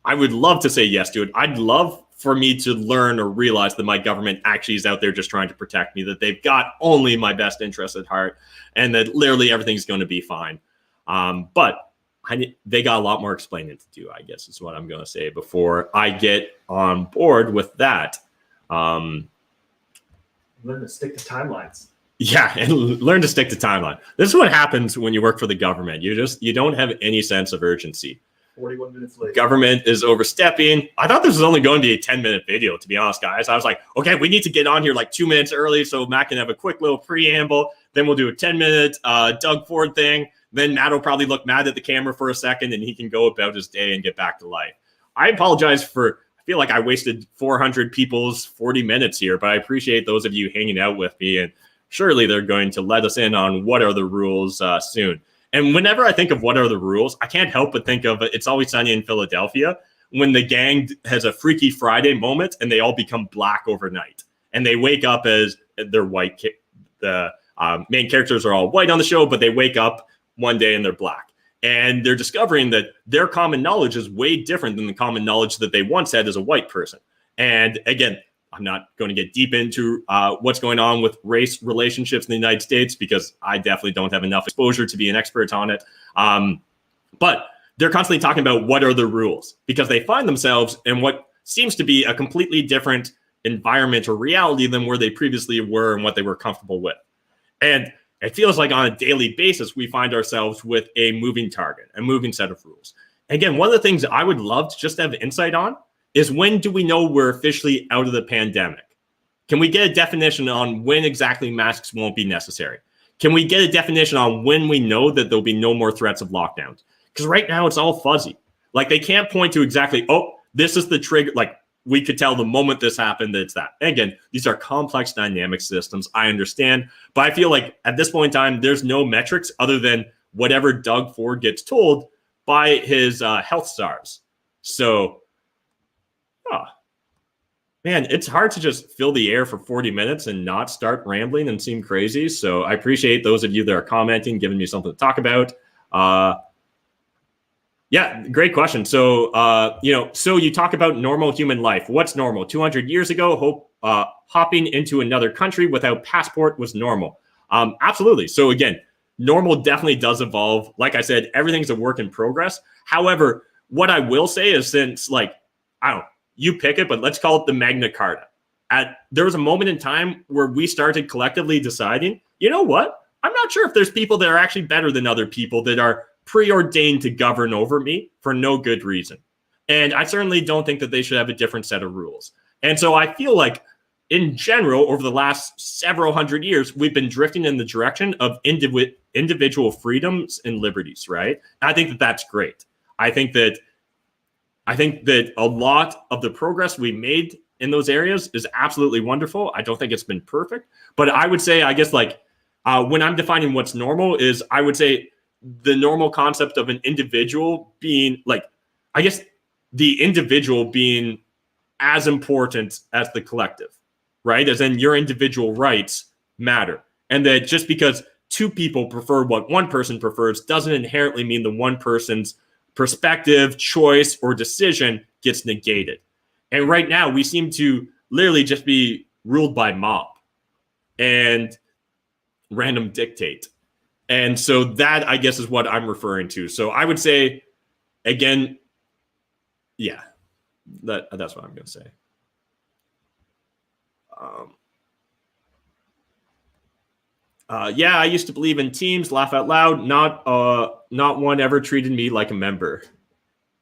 Speaker 1: I would love to say yes to it. I'd love for me to learn or realize that my government actually is out there just trying to protect me, that they've got only my best interest at heart, and that literally everything's going to be fine. But they got a lot more explaining to do, I guess is what I'm going to say before I get on board with that.
Speaker 2: Learn to stick to timelines.
Speaker 1: Yeah, and learn to stick to timeline. This is what happens when you work for the government. You don't have any sense of urgency.
Speaker 2: 41 minutes later.
Speaker 1: Government is overstepping. I thought this was only going to be a 10-minute video, to be honest, guys. I was like, okay, we need to get on here like 2 minutes early so Matt can have a quick little preamble. Then we'll do a 10-minute Doug Ford thing. Then Matt will probably look mad at the camera for a second and he can go about his day and get back to life. I apologize for, I feel like I wasted 400 people's 40 minutes here, but I appreciate those of you hanging out with me, and surely they're going to let us in on what are the rules soon. And whenever I think of what are the rules, I can't help but think of It's Always Sunny in Philadelphia, when the gang has a Freaky Friday moment and they all become black overnight. And they wake up as they're white. The main characters are all white on the show, but they wake up one day and they're black. And they're discovering that their common knowledge is way different than the common knowledge that they once had as a white person. And again, I'm not going to get deep into what's going on with race relationships in the United States because I definitely don't have enough exposure to be an expert on it. But they're constantly talking about what are the rules because they find themselves in what seems to be a completely different environment or reality than where they previously were and what they were comfortable with. And it feels like on a daily basis, we find ourselves with a moving target, a moving set of rules. Again, one of the things I would love to just have insight on is when do we know we're officially out of the pandemic? Can we get a definition on when exactly masks won't be necessary? Can we get a definition on when we know that there'll be no more threats of lockdowns? Because right now it's all fuzzy. Like they can't point to exactly, oh, this is the trigger. Like we could tell the moment this happened that it's that. And again, these are complex dynamic systems. I understand. But I feel like at this point in time, there's no metrics other than whatever Doug Ford gets told by his health stars. So Oh, man, it's hard to just fill the air for 40 minutes and not start rambling and seem crazy. So I appreciate those of you that are commenting, giving me something to talk about. Yeah, great question. So, so you talk about normal human life. What's normal? 200 years ago, hopping into another country without passport was normal. Absolutely. So again, normal definitely does evolve. Like I said, everything's a work in progress. However, what I will say is since you pick it, but let's call it the Magna Carta. There was a moment in time where we started collectively deciding, you know what? I'm not sure if there's people that are actually better than other people that are preordained to govern over me for no good reason. And I certainly don't think that they should have a different set of rules. And so I feel like in general, over the last several hundred years, we've been drifting in the direction of individual freedoms and liberties, right? And I think that that's great. I think that a lot of the progress we made in those areas is absolutely wonderful. I don't think it's been perfect, but I would say, I guess, when I'm defining what's normal is, I would say the normal concept of an individual being the individual being as important as the collective, right? As in your individual rights matter. And that just because two people prefer what one person prefers doesn't inherently mean the one person's perspective, choice, or decision gets negated. And right now we seem to literally just be ruled by mob and random dictate. And so that, I guess, is what I'm referring to. So I would say, again, yeah, that's what I'm going to say. Yeah, I used to believe in teams, laugh out loud. Not one ever treated me like a member.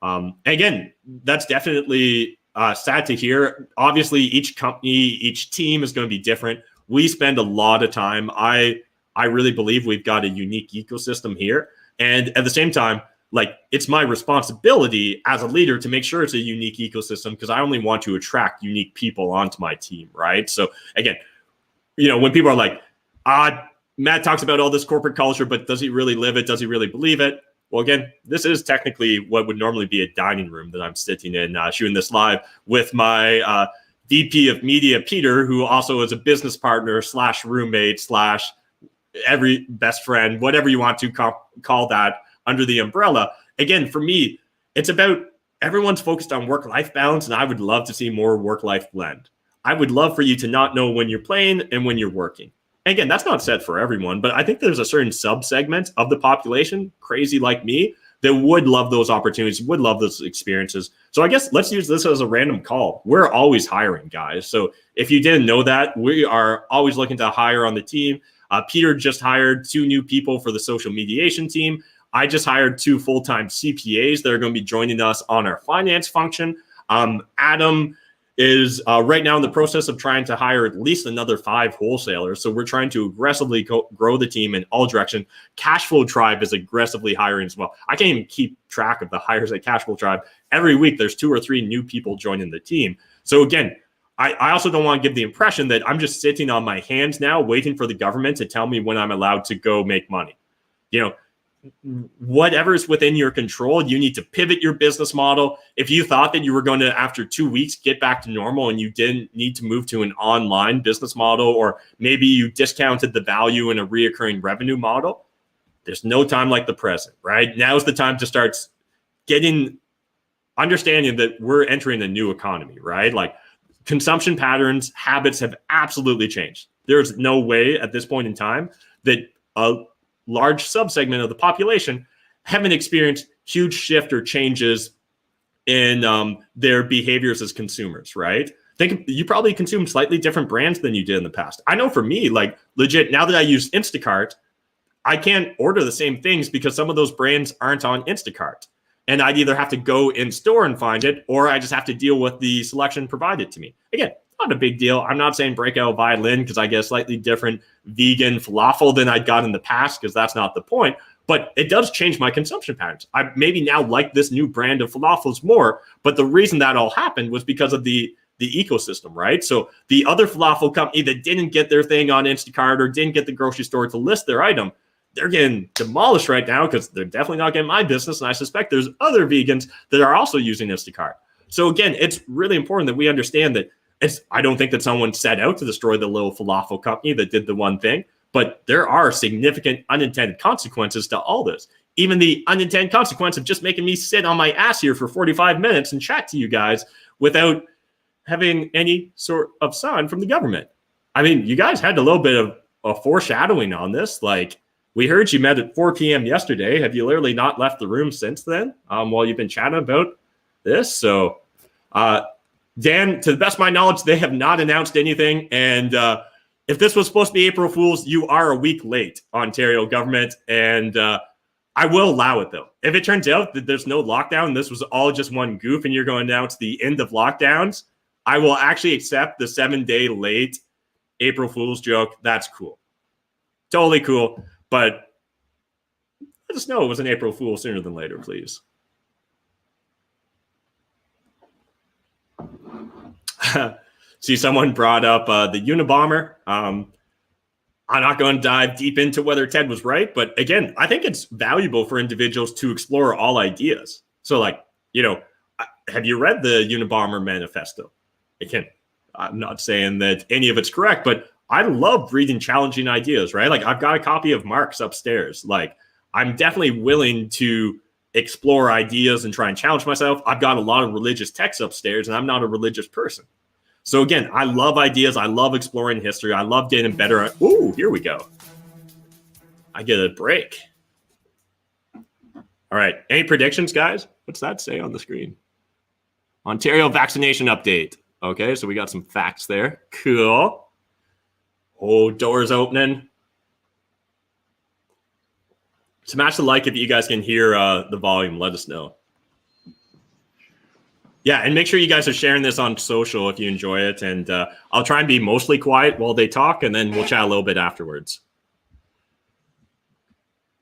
Speaker 1: Again, that's definitely sad to hear. Obviously, each company, each team is going to be different. We spend a lot of time. I really believe we've got a unique ecosystem here. And at the same time, it's my responsibility as a leader to make sure it's a unique ecosystem because I only want to attract unique people onto my team, right? So again, when people are like, Matt talks about all this corporate culture, but does he really live it? Does he really believe it? Well, again, this is technically what would normally be a dining room that I'm sitting in, shooting this live with my VP of media, Peter, who also is a business partner / roommate / every best friend, whatever you want to call that under the umbrella. Again, for me, it's about everyone's focused on work-life balance, and I would love to see more work-life blend. I would love for you to not know when you're playing and when you're working. And again, that's not said for everyone, but I think there's a certain subsegment of the population, crazy like me, that would love those opportunities, would love those experiences. So I guess let's use this as a random call. We're always hiring, guys. So if you didn't know that, we are always looking to hire on the team. Peter just hired 2 new people for the social mediation team. I just hired 2 full-time CPAs that are going to be joining us on our finance function. Adam is right now in the process of trying to hire at least another 5 wholesalers. So we're trying to aggressively grow the team in all directions. Cashflow Tribe is aggressively hiring as well. I can't even keep track of the hires at Cashflow Tribe. Every week, there's 2 or 3 new people joining the team. So again, I also don't want to give the impression that I'm just sitting on my hands now waiting for the government to tell me when I'm allowed to go make money. Whatever's within your control, you need to pivot your business model. If you thought that you were going to, after 2 weeks, get back to normal and you didn't need to move to an online business model, or maybe you discounted the value in a reoccurring revenue model, there's no time like the present, right? Now's the time to start understanding that we're entering a new economy, right? Consumption patterns, habits have absolutely changed. There's no way at this point in time that a large subsegment of the population haven't experienced huge shift or changes in their behaviors as consumers, right? Think you probably consume slightly different brands than you did in the past. I know for me, legit, now that I use Instacart, I can't order the same things because some of those brands aren't on Instacart. And I'd either have to go in store and find it, or I just have to deal with the selection provided to me. Again, not a big deal. I'm not saying break out a violin because I get a slightly different vegan falafel than I'd got in the past, because that's not the point. But it does change my consumption patterns. I maybe now like this new brand of falafels more, but the reason that all happened was because of the ecosystem, right? So the other falafel company that didn't get their thing on Instacart or didn't get the grocery store to list their item, they're getting demolished right now because they're definitely not getting my business. And I suspect there's other vegans that are also using Instacart. So again, it's really important that we understand that I don't think that someone set out to destroy the little falafel company that did the one thing, but there are significant unintended consequences to all this. Even the unintended consequence of just making me sit on my ass here for 45 minutes and chat to you guys without having any sort of sign from the government. I mean, you guys had a little bit of a foreshadowing on this. Like, we heard you met at 4 p.m. yesterday. Have you literally not left the room since then while you've been chatting about this? So, Dan, to the best of my knowledge, they have not announced anything. And if this was supposed to be April Fool's, you are a week late, Ontario government. And I will allow it, though. If it turns out that there's no lockdown, this was all just one goof, and you're going to announce the end of lockdowns, I will actually accept the 7-day late April Fool's joke. That's cool. Totally cool. But let us know it was an April Fool sooner than later, please. See, someone brought up the Unabomber. I'm not going to dive deep into whether Ted was right, but again, I think it's valuable for individuals to explore all ideas. So, like, have you read the Unabomber manifesto? Again, I'm not saying that any of it's correct, but I love reading challenging ideas, right? Like, I've got a copy of Marx upstairs. Like, I'm definitely willing to explore ideas and try and challenge myself. I've got a lot of religious texts upstairs, and I'm not a religious person. So again, I love ideas. I love exploring history. I love getting better at, ooh, here we go. I get a break. All right. Any predictions, guys? What's that say on the screen? Ontario vaccination update. Okay, so we got some facts there. Cool. Oh, doors opening. Smash the like if you guys can hear the volume. Let us know. Yeah, and make sure you guys are sharing this on social if you enjoy it. And I'll try and be mostly quiet while they talk, and then we'll chat a little bit afterwards.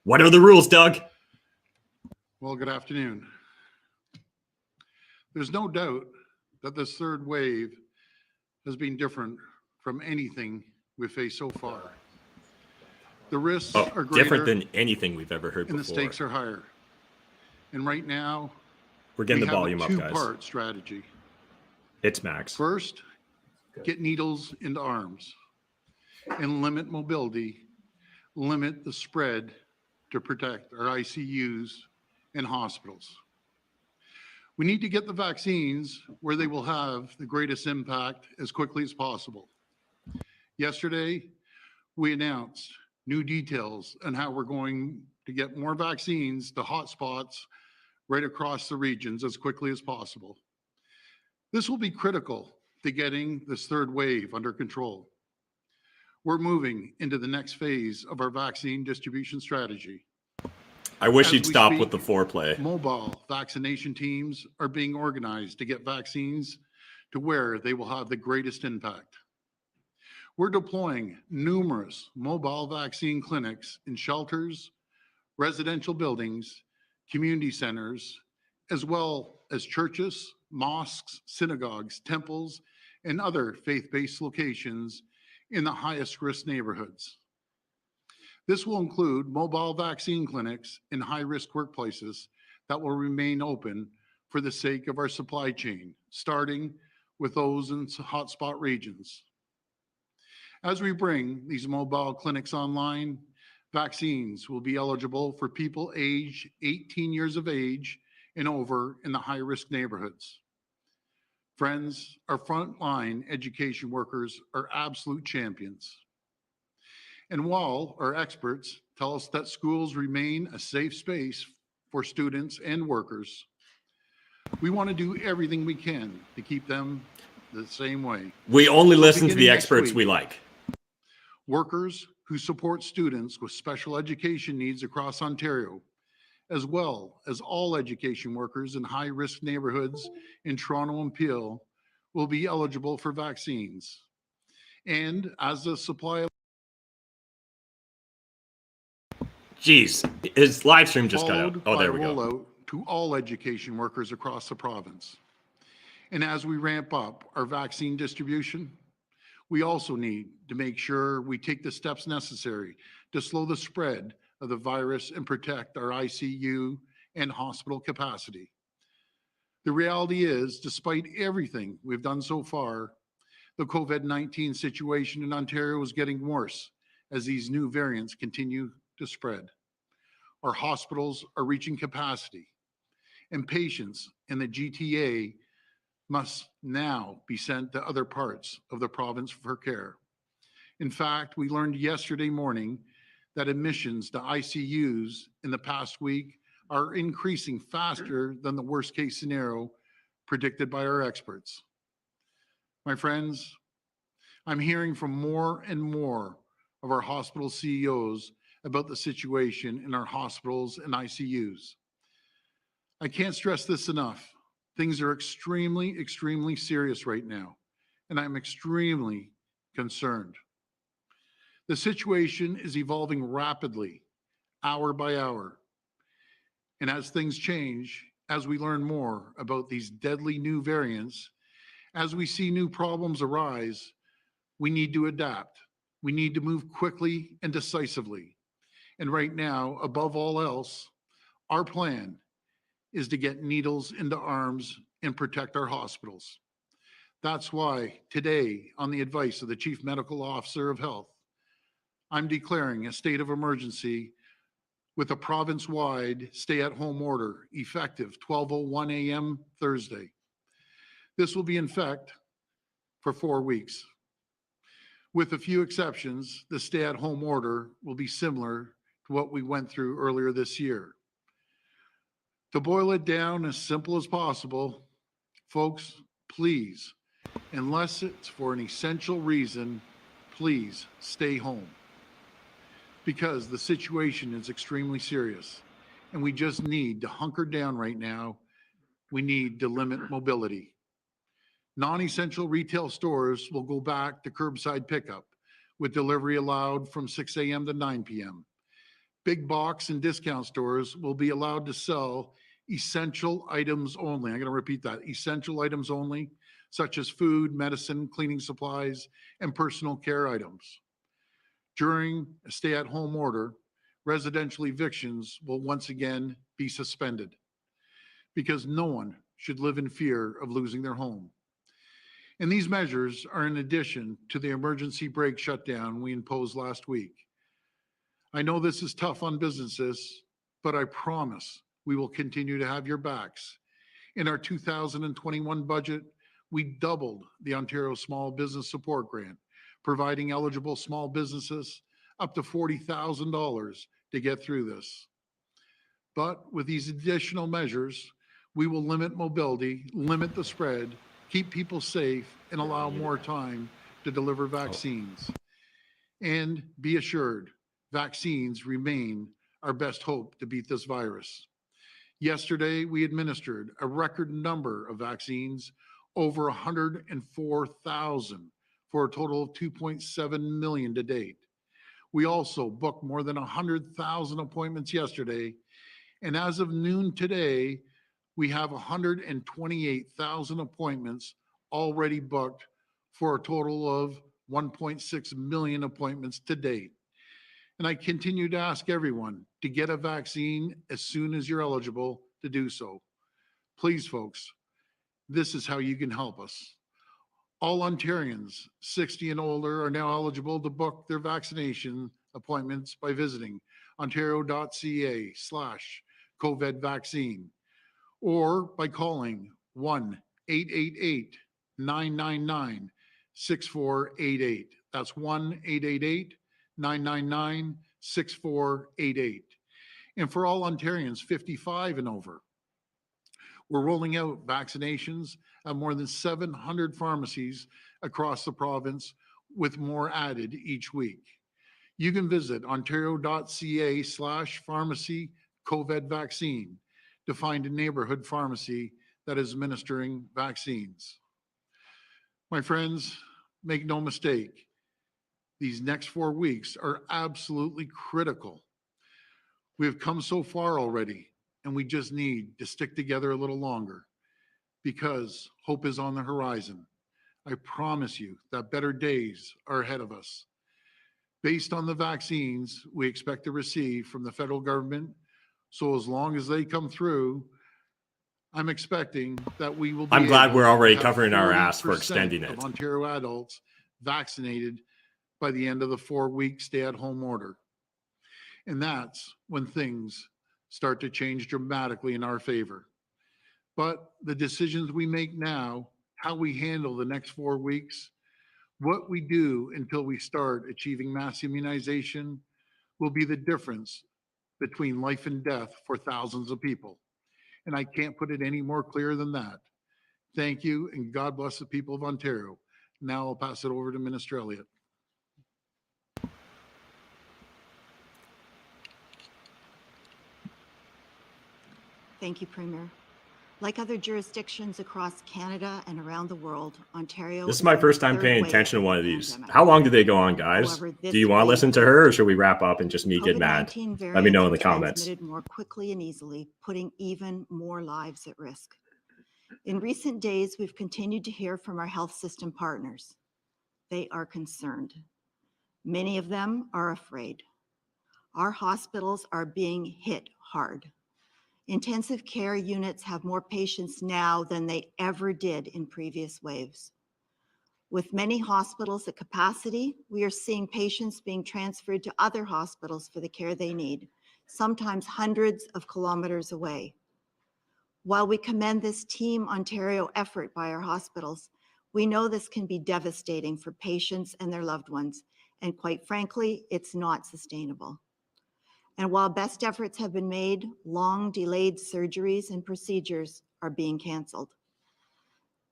Speaker 1: What are the rules, Doug?
Speaker 3: Well, good afternoon. There's no doubt that this third wave has been different from anything we've faced so far. The risks are greater.
Speaker 1: Different than anything we've ever heard before.
Speaker 3: And the stakes are higher. And right now,
Speaker 1: we're getting the volume up, guys.
Speaker 3: Two-part strategy.
Speaker 1: It's Max.
Speaker 3: First, get needles into arms and limit mobility, limit the spread to protect our ICUs and hospitals. We need to get the vaccines where they will have the greatest impact as quickly as possible. Yesterday, we announced new details on how we're going to get more vaccines to hotspots right across the regions as quickly as possible. This will be critical to getting this third wave under control. We're moving into the next phase of our vaccine distribution strategy.
Speaker 1: I wish you'd stop with the foreplay.
Speaker 3: Mobile vaccination teams are being organized to get vaccines to where they will have the greatest impact. We're deploying numerous mobile vaccine clinics in shelters, residential buildings, community centers, as well as churches, mosques, synagogues, temples, and other faith-based locations in the highest risk neighborhoods. This will include mobile vaccine clinics in high-risk workplaces that will remain open for the sake of our supply chain, starting with those in hotspot regions. As we bring these mobile clinics online, vaccines will be eligible for people aged 18 years of age and over in the high-risk neighborhoods. Friends, our frontline education workers are absolute champions. And while our experts tell us that schools remain a safe space for students and workers, we want to do everything we can to keep them the same way.
Speaker 1: We only listen to the experts we like.
Speaker 3: Workers who support students with special education needs across Ontario, as well as all education workers in high-risk neighborhoods in Toronto and Peel, will be eligible for vaccines. And as the supply of
Speaker 1: Jeez, his live stream just cut out. Oh, there we go.
Speaker 3: Rollout to all education workers across the province. And as we ramp up our vaccine distribution, we also need to make sure we take the steps necessary to slow the spread of the virus and protect our ICU and hospital capacity. The reality is, despite everything we've done so far, the COVID-19 situation in Ontario is getting worse as these new variants continue to spread. Our hospitals are reaching capacity, and patients in the GTA must now be sent to other parts of the province for care. In fact, we learned yesterday morning that admissions to ICUs in the past week are increasing faster than the worst case scenario predicted by our experts. My friends, I'm hearing from more and more of our hospital CEOs about the situation in our hospitals and ICUs. I can't stress this enough. Things are extremely, extremely serious right now, and I'm extremely concerned. The situation is evolving rapidly, hour by hour. And as things change, as we learn more about these deadly new variants, as we see new problems arise, we need to adapt. We need to move quickly and decisively. And right now, above all else, our plan is to get needles into arms and protect our hospitals. That's why today, on the advice of the Chief Medical Officer of Health, I'm declaring a state of emergency with a province-wide stay-at-home order effective 12:01 a.m. Thursday. This will be in effect for 4 weeks. With a few exceptions, the stay-at-home order will be similar to what we went through earlier this year. To boil it down as simple as possible, folks, please, unless it's for an essential reason, please stay home. Because the situation is extremely serious and we just need to hunker down right now. We need to limit mobility. Non-essential retail stores will go back to curbside pickup with delivery allowed from 6 a.m. to 9 p.m. Big box and discount stores will be allowed to sell essential items only. I'm going to repeat that, essential items only, such as food, medicine, cleaning supplies, and personal care items. During a stay-at-home order, residential evictions will once again be suspended because no one should live in fear of losing their home. And these measures are in addition to the emergency brake shutdown we imposed last week. I know this is tough on businesses, but I promise we will continue to have your backs. In our 2021 budget, we doubled the Ontario Small Business Support Grant, providing eligible small businesses up to $40,000 to get through this. But with these additional measures, we will limit mobility, limit the spread, keep people safe, and allow more time to deliver vaccines. And be assured, vaccines remain our best hope to beat this virus. Yesterday, we administered a record number of vaccines, over 104,000, for a total of 2.7 million to date. We also booked more than 100,000 appointments yesterday, and as of noon today, we have 128,000 appointments already booked for a total of 1.6 million appointments to date. And I continue to ask everyone to get a vaccine as soon as you're eligible to do so. Please, folks, this is how you can help us. All Ontarians 60 and older are now eligible to book their vaccination appointments by visiting ontario.ca/COVID vaccine or by calling 1-888-999-6488. That's 1-888-999-6488. And for all Ontarians 55 and over, we're rolling out vaccinations at more than 700 pharmacies across the province, with more added each week. You can visit ontario.ca/pharmacy COVID vaccine to find a neighborhood pharmacy that is administering vaccines. My friends, make no mistake, these next 4 weeks are absolutely critical. We have come so far already, and we just need to stick together a little longer because hope is on the horizon. I promise you that better days are ahead of us. Based on the vaccines we expect to receive from the federal government, so as long as they come through, I'm expecting that we will be
Speaker 1: I'm glad
Speaker 3: able
Speaker 1: we're already
Speaker 3: to have
Speaker 1: covering our ass for
Speaker 3: 40%
Speaker 1: extending it.
Speaker 3: of Ontario adults vaccinated by the end of the 4-week stay-at-home order. And that's when things start to change dramatically in our favor. But the decisions we make now, how we handle the next 4 weeks, what we do until we start achieving mass immunization will be the difference between life and death for thousands of people. And I can't put it any more clear than that. Thank you, and God bless the people of Ontario. Now I'll pass it over to Minister Elliott.
Speaker 4: Thank you, Premier. Like other jurisdictions across Canada and around the world, Ontario.
Speaker 1: This is my
Speaker 4: in
Speaker 1: first
Speaker 4: the
Speaker 1: time
Speaker 4: third
Speaker 1: paying
Speaker 4: wave
Speaker 1: attention to
Speaker 4: of
Speaker 1: one
Speaker 4: the
Speaker 1: of these.
Speaker 4: pandemic.
Speaker 1: How long do they go on, guys?
Speaker 4: However,
Speaker 1: Do you want to listen to her, or should we wrap up and just me get mad?
Speaker 4: COVID-19
Speaker 1: Let me know in the
Speaker 4: variants are
Speaker 1: comments.
Speaker 4: transmitted more quickly and easily, putting even more lives at risk. In recent days, we've continued to hear from our health system partners. They are concerned. Many of them are afraid. Our hospitals are being hit hard. Intensive care units have more patients now than they ever did in previous waves. With many hospitals at capacity, we are seeing patients being transferred to other hospitals for the care they need, sometimes hundreds of kilometers away. While we commend this Team Ontario effort by our hospitals, we know this can be devastating for patients and their loved ones, and quite frankly, it's not sustainable. And while best efforts have been made, long delayed surgeries and procedures are being canceled.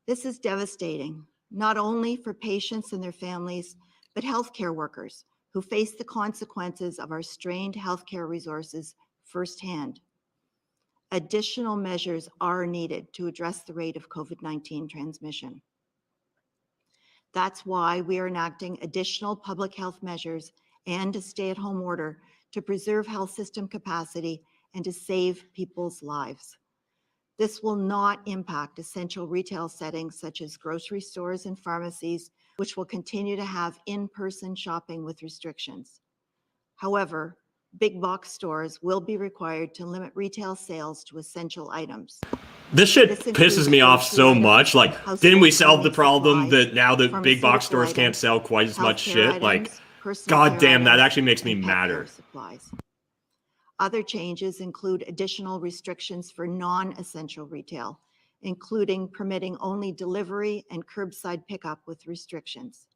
Speaker 4: This is devastating, not only for patients and their families, but healthcare workers who face the consequences of our strained healthcare resources firsthand. Additional measures are needed to address the rate of COVID-19 transmission. That's why we are enacting additional public health measures and a stay-at-home order to preserve health system capacity and to save people's lives. This will not impact essential retail settings such as grocery stores and pharmacies, which will continue to have in-person shopping with restrictions. However, big box stores will be required to limit retail sales to essential items.
Speaker 1: This shit pisses me off so much. Like, didn't we solve the problem that now the big box stores can't sell quite as much shit? Like, god damn, that actually makes me madder.
Speaker 4: Other changes include additional restrictions for non-essential retail, including permitting only delivery and curbside pickup with restrictions.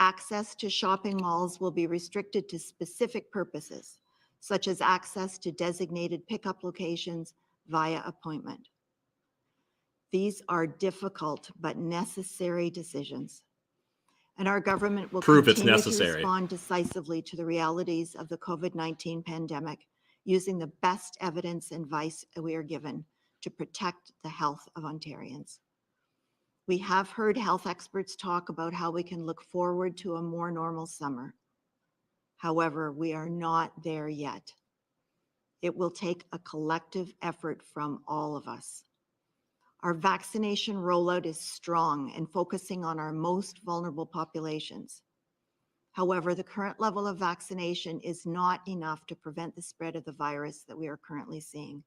Speaker 4: Access to shopping malls will be restricted to specific purposes, such as access to designated pickup locations via appointment. These are difficult but necessary decisions. And our government will continue to respond decisively to the realities of the COVID-19 pandemic, using the best evidence and advice we are given to protect the health of Ontarians. We have heard health experts talk about how we can look forward to a more normal summer. However, we are not there yet. It will take a collective effort from all of us. Our vaccination rollout is strong and focusing on our most vulnerable populations. However, the current level of vaccination is not enough to prevent the spread of the virus that we are currently seeing.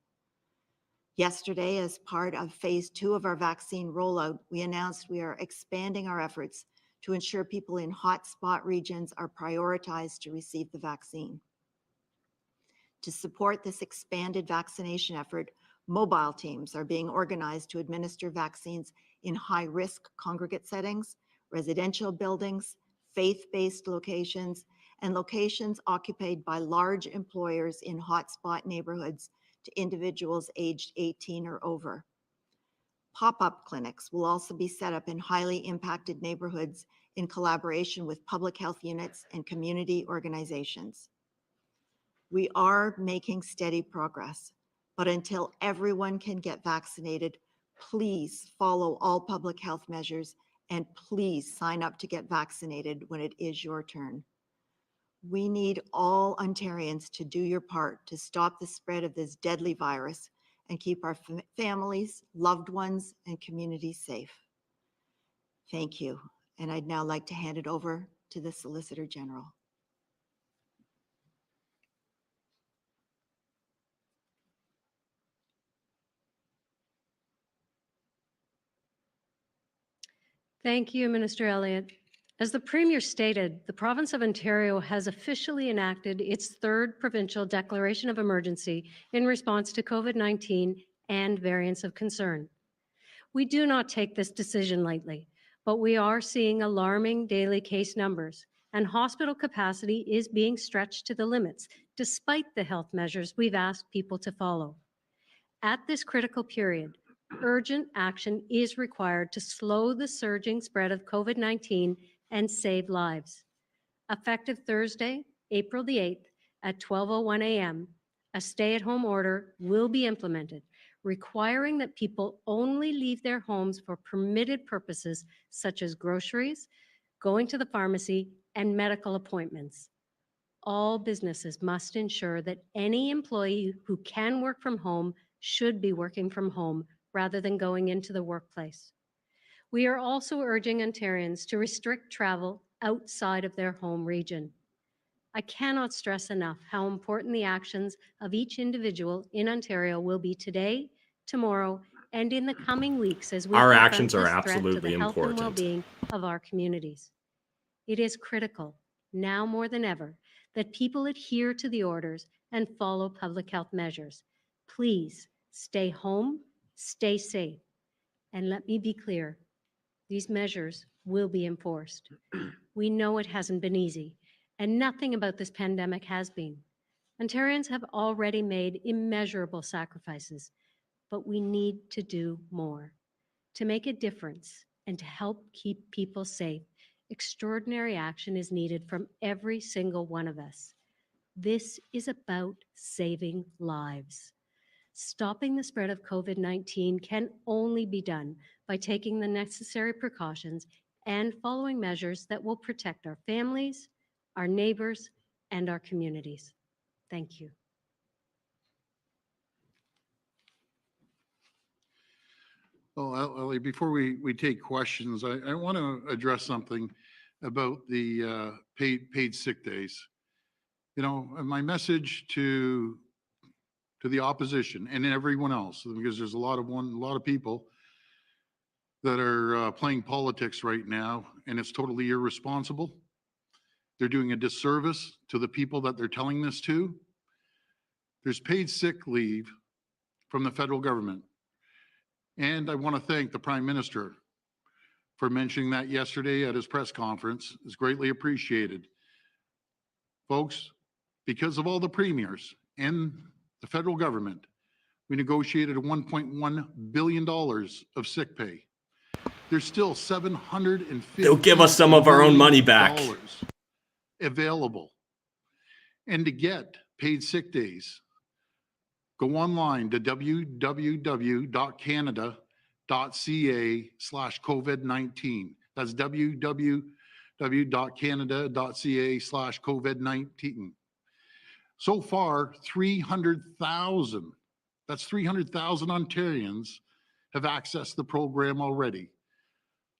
Speaker 4: Yesterday, as part of phase 2 of our vaccine rollout, we announced we are expanding our efforts to ensure people in hotspot regions are prioritized to receive the vaccine. To support this expanded vaccination effort, mobile teams are being organized to administer vaccines in high-risk congregate settings, residential buildings, faith-based locations, and locations occupied by large employers in hotspot neighborhoods to individuals aged 18 or over. Pop-up clinics will also be set up in highly impacted neighborhoods in collaboration with public health units and community organizations. We are making steady progress, but until everyone can get vaccinated, please follow all public health measures and please sign up to get vaccinated when it is your turn. We need all Ontarians to do your part to stop the spread of this deadly virus and keep our families, loved ones, and communities safe. Thank you. And I'd now like to hand it over to the Solicitor General.
Speaker 5: Thank you, Minister Elliott. As the Premier stated, the province of Ontario has officially enacted its third provincial declaration of emergency in response to COVID-19 and variants of concern. We do not take this decision lightly, but we are seeing alarming daily case numbers, and hospital capacity is being stretched to the limits, despite the health measures we've asked people to follow. At this critical period, urgent action is required to slow the surging spread of COVID-19 and save lives. Effective Thursday, April the 8th at 12:01 a.m., a stay-at-home order will be implemented, requiring that people only leave their homes for permitted purposes such as groceries, going to the pharmacy, and medical appointments. All businesses must ensure that any employee who can work from home should be working from home rather than going into the workplace. We are also urging Ontarians to restrict travel outside of their home region. I cannot stress enough how important the actions of each individual in Ontario will be today, tomorrow, and in the coming weeks as we
Speaker 1: Our
Speaker 5: confront
Speaker 1: actions are
Speaker 5: this threat to
Speaker 1: absolutely
Speaker 5: the health and
Speaker 1: important.
Speaker 5: well-being of our communities. It is critical, now more than ever, that people adhere to the orders and follow public health measures. Please stay home, stay safe, and let me be clear, these measures will be enforced. We know it hasn't been easy, and nothing about this pandemic has been. Ontarians have already made immeasurable sacrifices, but we need to do more. To make a difference and to help keep people safe, extraordinary action is needed from every single one of us. This is about saving lives. Stopping the spread of COVID-19 can only be done by taking the necessary precautions and following measures that will protect our families, our neighbors, and our communities. Thank you.
Speaker 3: Well, Ellie, before we take questions, I want to address something about the paid sick days. You know, my message to the opposition and everyone else, because there's a lot of people that are playing politics right now, and it's totally irresponsible. They're doing a disservice to the people that they're telling this to. There's paid sick leave from the federal government. And I want to thank the Prime Minister for mentioning that yesterday at his press conference. It's greatly appreciated. Folks, because of all the premiers and the federal government, we negotiated $1.1 billion of sick pay. There's still $750
Speaker 1: They'll give us some of our own money back
Speaker 3: available. And to get paid sick days, go online to www.canada.ca/COVID-19. That's www.canada.ca/COVID-19. So far, 300,000, that's 300,000 Ontarians have accessed the program already.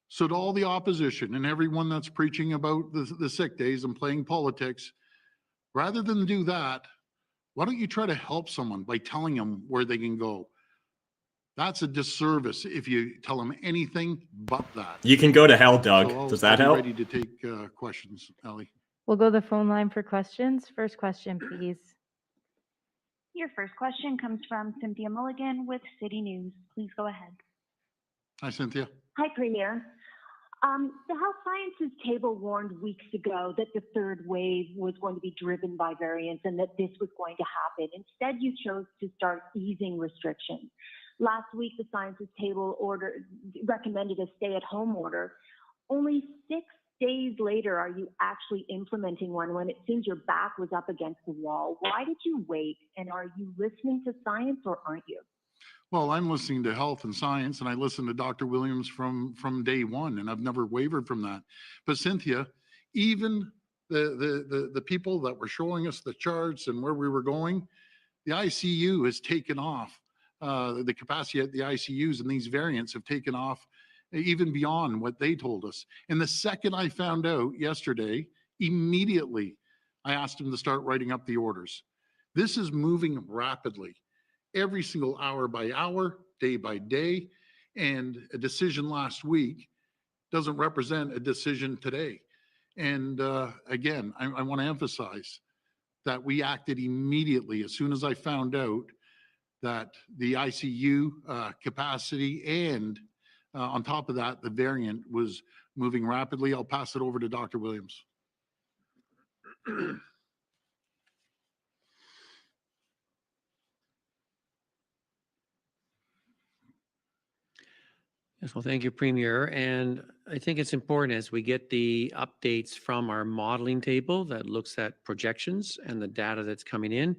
Speaker 3: So to all the opposition and everyone that's preaching about the sick days and playing politics, rather than do that, why don't you try to help someone by telling them where they can go? That's a disservice if you tell them anything but that.
Speaker 1: You can go to hell, Doug.
Speaker 3: So
Speaker 1: Does that
Speaker 3: I'll
Speaker 1: help?
Speaker 3: be ready to take questions, Ellie.
Speaker 6: We'll go to the phone line for questions. First question, please.
Speaker 7: Your first question comes from Cynthia Mulligan with City News. Please go ahead.
Speaker 3: Hi, Cynthia.
Speaker 7: Hi, Premier. The Health Sciences Table warned weeks ago that the third wave was going to be driven by variants and that this was going to happen. Instead, you chose to start easing restrictions. Last week, the Sciences Table recommended a stay-at-home order. Only 6 days later, are you actually implementing one when it seems your back was up against the wall? Why did you wait? And are you listening to science or aren't you?
Speaker 3: Well, I'm listening to health and science, and I listened to Dr. Williams from day one, and I've never wavered from that. But Cynthia, even the people that were showing us the charts and where we were going, the ICU has taken off. The capacity at the ICUs and these variants have taken off even beyond what they told us. And the second I found out yesterday, immediately I asked him to start writing up the orders. This is moving rapidly, every single hour by hour, day by day. And a decision last week doesn't represent a decision today. And again, I want to emphasize that we acted immediately as soon as I found out that the ICU capacity and on top of that, the variant was moving rapidly. I'll pass it over to Dr. Williams.
Speaker 8: Yes, well, thank you, Premier. And I think it's important as we get the updates from our modeling table that looks at projections and the data that's coming in,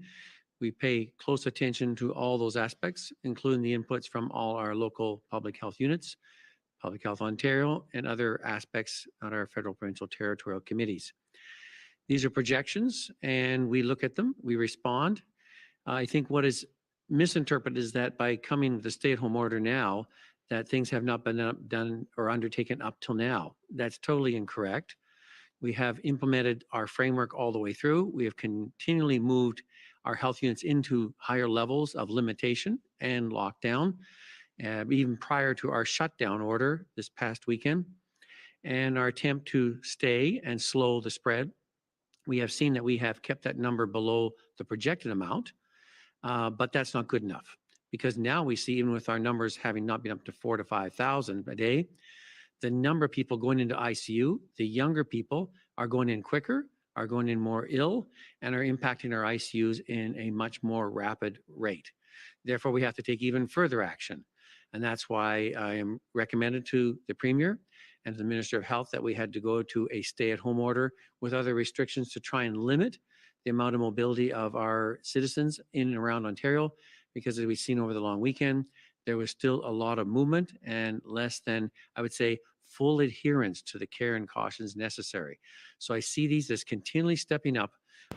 Speaker 8: we pay close attention to all those aspects, including the inputs from all our local public health units, Public Health Ontario, and other aspects on our federal, provincial, territorial committees. These are projections, and we look at them, we respond. I think what is misinterpreted is that by coming with the stay-at-home order now, that things have not been done or undertaken up till now. That's totally incorrect. We have implemented our framework all the way through. We have continually moved our health units into higher levels of limitation and lockdown, even prior to our shutdown order this past weekend. And our attempt to stay and slow the spread, we have seen that we have kept that number below the projected amount, but that's not good enough. Because now we see, even with our numbers having not been up to 4,000 to 5,000 a day, the number of people going into ICU, the younger people are going in quicker, are going in more ill, and are impacting our ICUs in a much more rapid rate. Therefore, we have to take even further action. And that's why I am recommended to the Premier and to the Minister of Health that we had to go to a stay-at-home order with other restrictions to try and limit the amount of mobility of our citizens in and around Ontario, because as we've seen over the long weekend, there was still a lot of movement and less than, I would say, full adherence to the care and cautions necessary. So I see these as continually stepping up,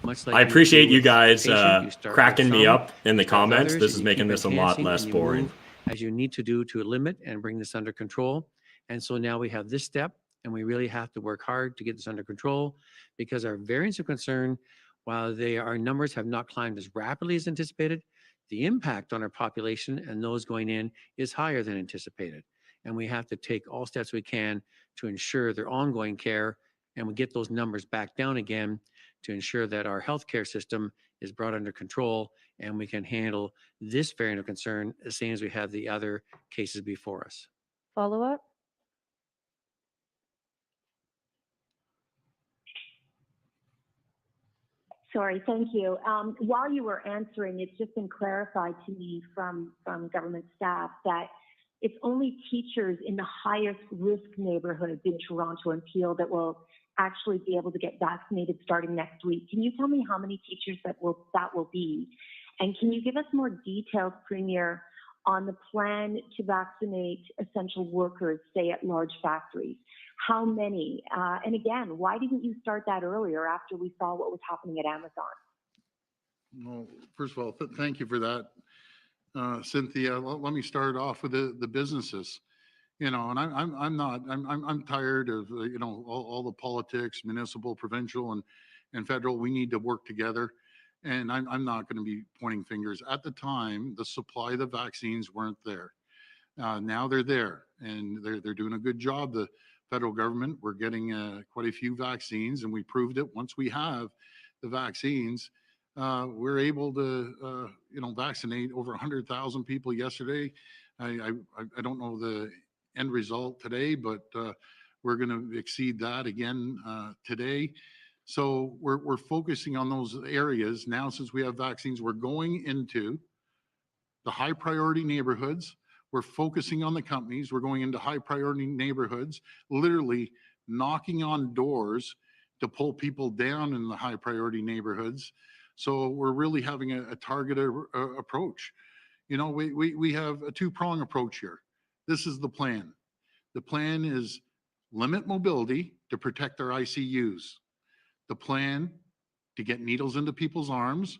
Speaker 8: much like
Speaker 1: I appreciate you guys
Speaker 8: patient,
Speaker 1: cracking me up in the
Speaker 8: with
Speaker 1: comments.
Speaker 8: others,
Speaker 1: This
Speaker 8: and
Speaker 1: is
Speaker 8: you
Speaker 1: making
Speaker 8: keep
Speaker 1: this a lot
Speaker 8: enhancing
Speaker 1: less
Speaker 8: and you
Speaker 1: boring.
Speaker 8: move as you need to do to limit and bring this under control. And so now we have this step, and we really have to work hard to get this under control, because our variants of concern, while our numbers have not climbed as rapidly as anticipated, the impact on our population and those going in is higher than anticipated. And we have to take all steps we can to ensure their ongoing care, and we get those numbers back down again to ensure that our healthcare system is brought under control and we can handle this variant of concern the same as we have the other cases before us.
Speaker 6: Follow up?
Speaker 7: Sorry, thank you. While you were answering, it's just been clarified to me from government staff that it's only teachers in the highest risk neighborhoods in Toronto and Peel that will actually be able to get vaccinated starting next week. Can you tell me how many teachers that will be? And can you give us more details, Premier, on the plan to vaccinate essential workers, say at large factories? How many? And again, why didn't you start that earlier after we saw what was happening at Amazon?
Speaker 3: Well, first of all, thank you for that, Cynthia. Let me start off with the businesses. And I'm tired of all the politics, municipal, provincial, and federal. We need to work together. And I'm not going to be pointing fingers. At the time, the supply of the vaccines weren't there. Now they're there, and they're doing a good job. The federal government, we're getting quite a few vaccines, and we proved it. Once we have the vaccines, we're able to vaccinate over 100,000 people yesterday. I don't know the end result today, but we're going to exceed that again today. So we're focusing on those areas now. Since we have vaccines, we're going into the high priority neighborhoods. We're focusing on the companies. We're going into high priority neighborhoods, literally knocking on doors to pull people down in the high priority neighborhoods. So we're really having a targeted approach. We have a two-prong approach here. This is the plan. The plan is limit mobility to protect our ICUs. The plan to get needles into people's arms.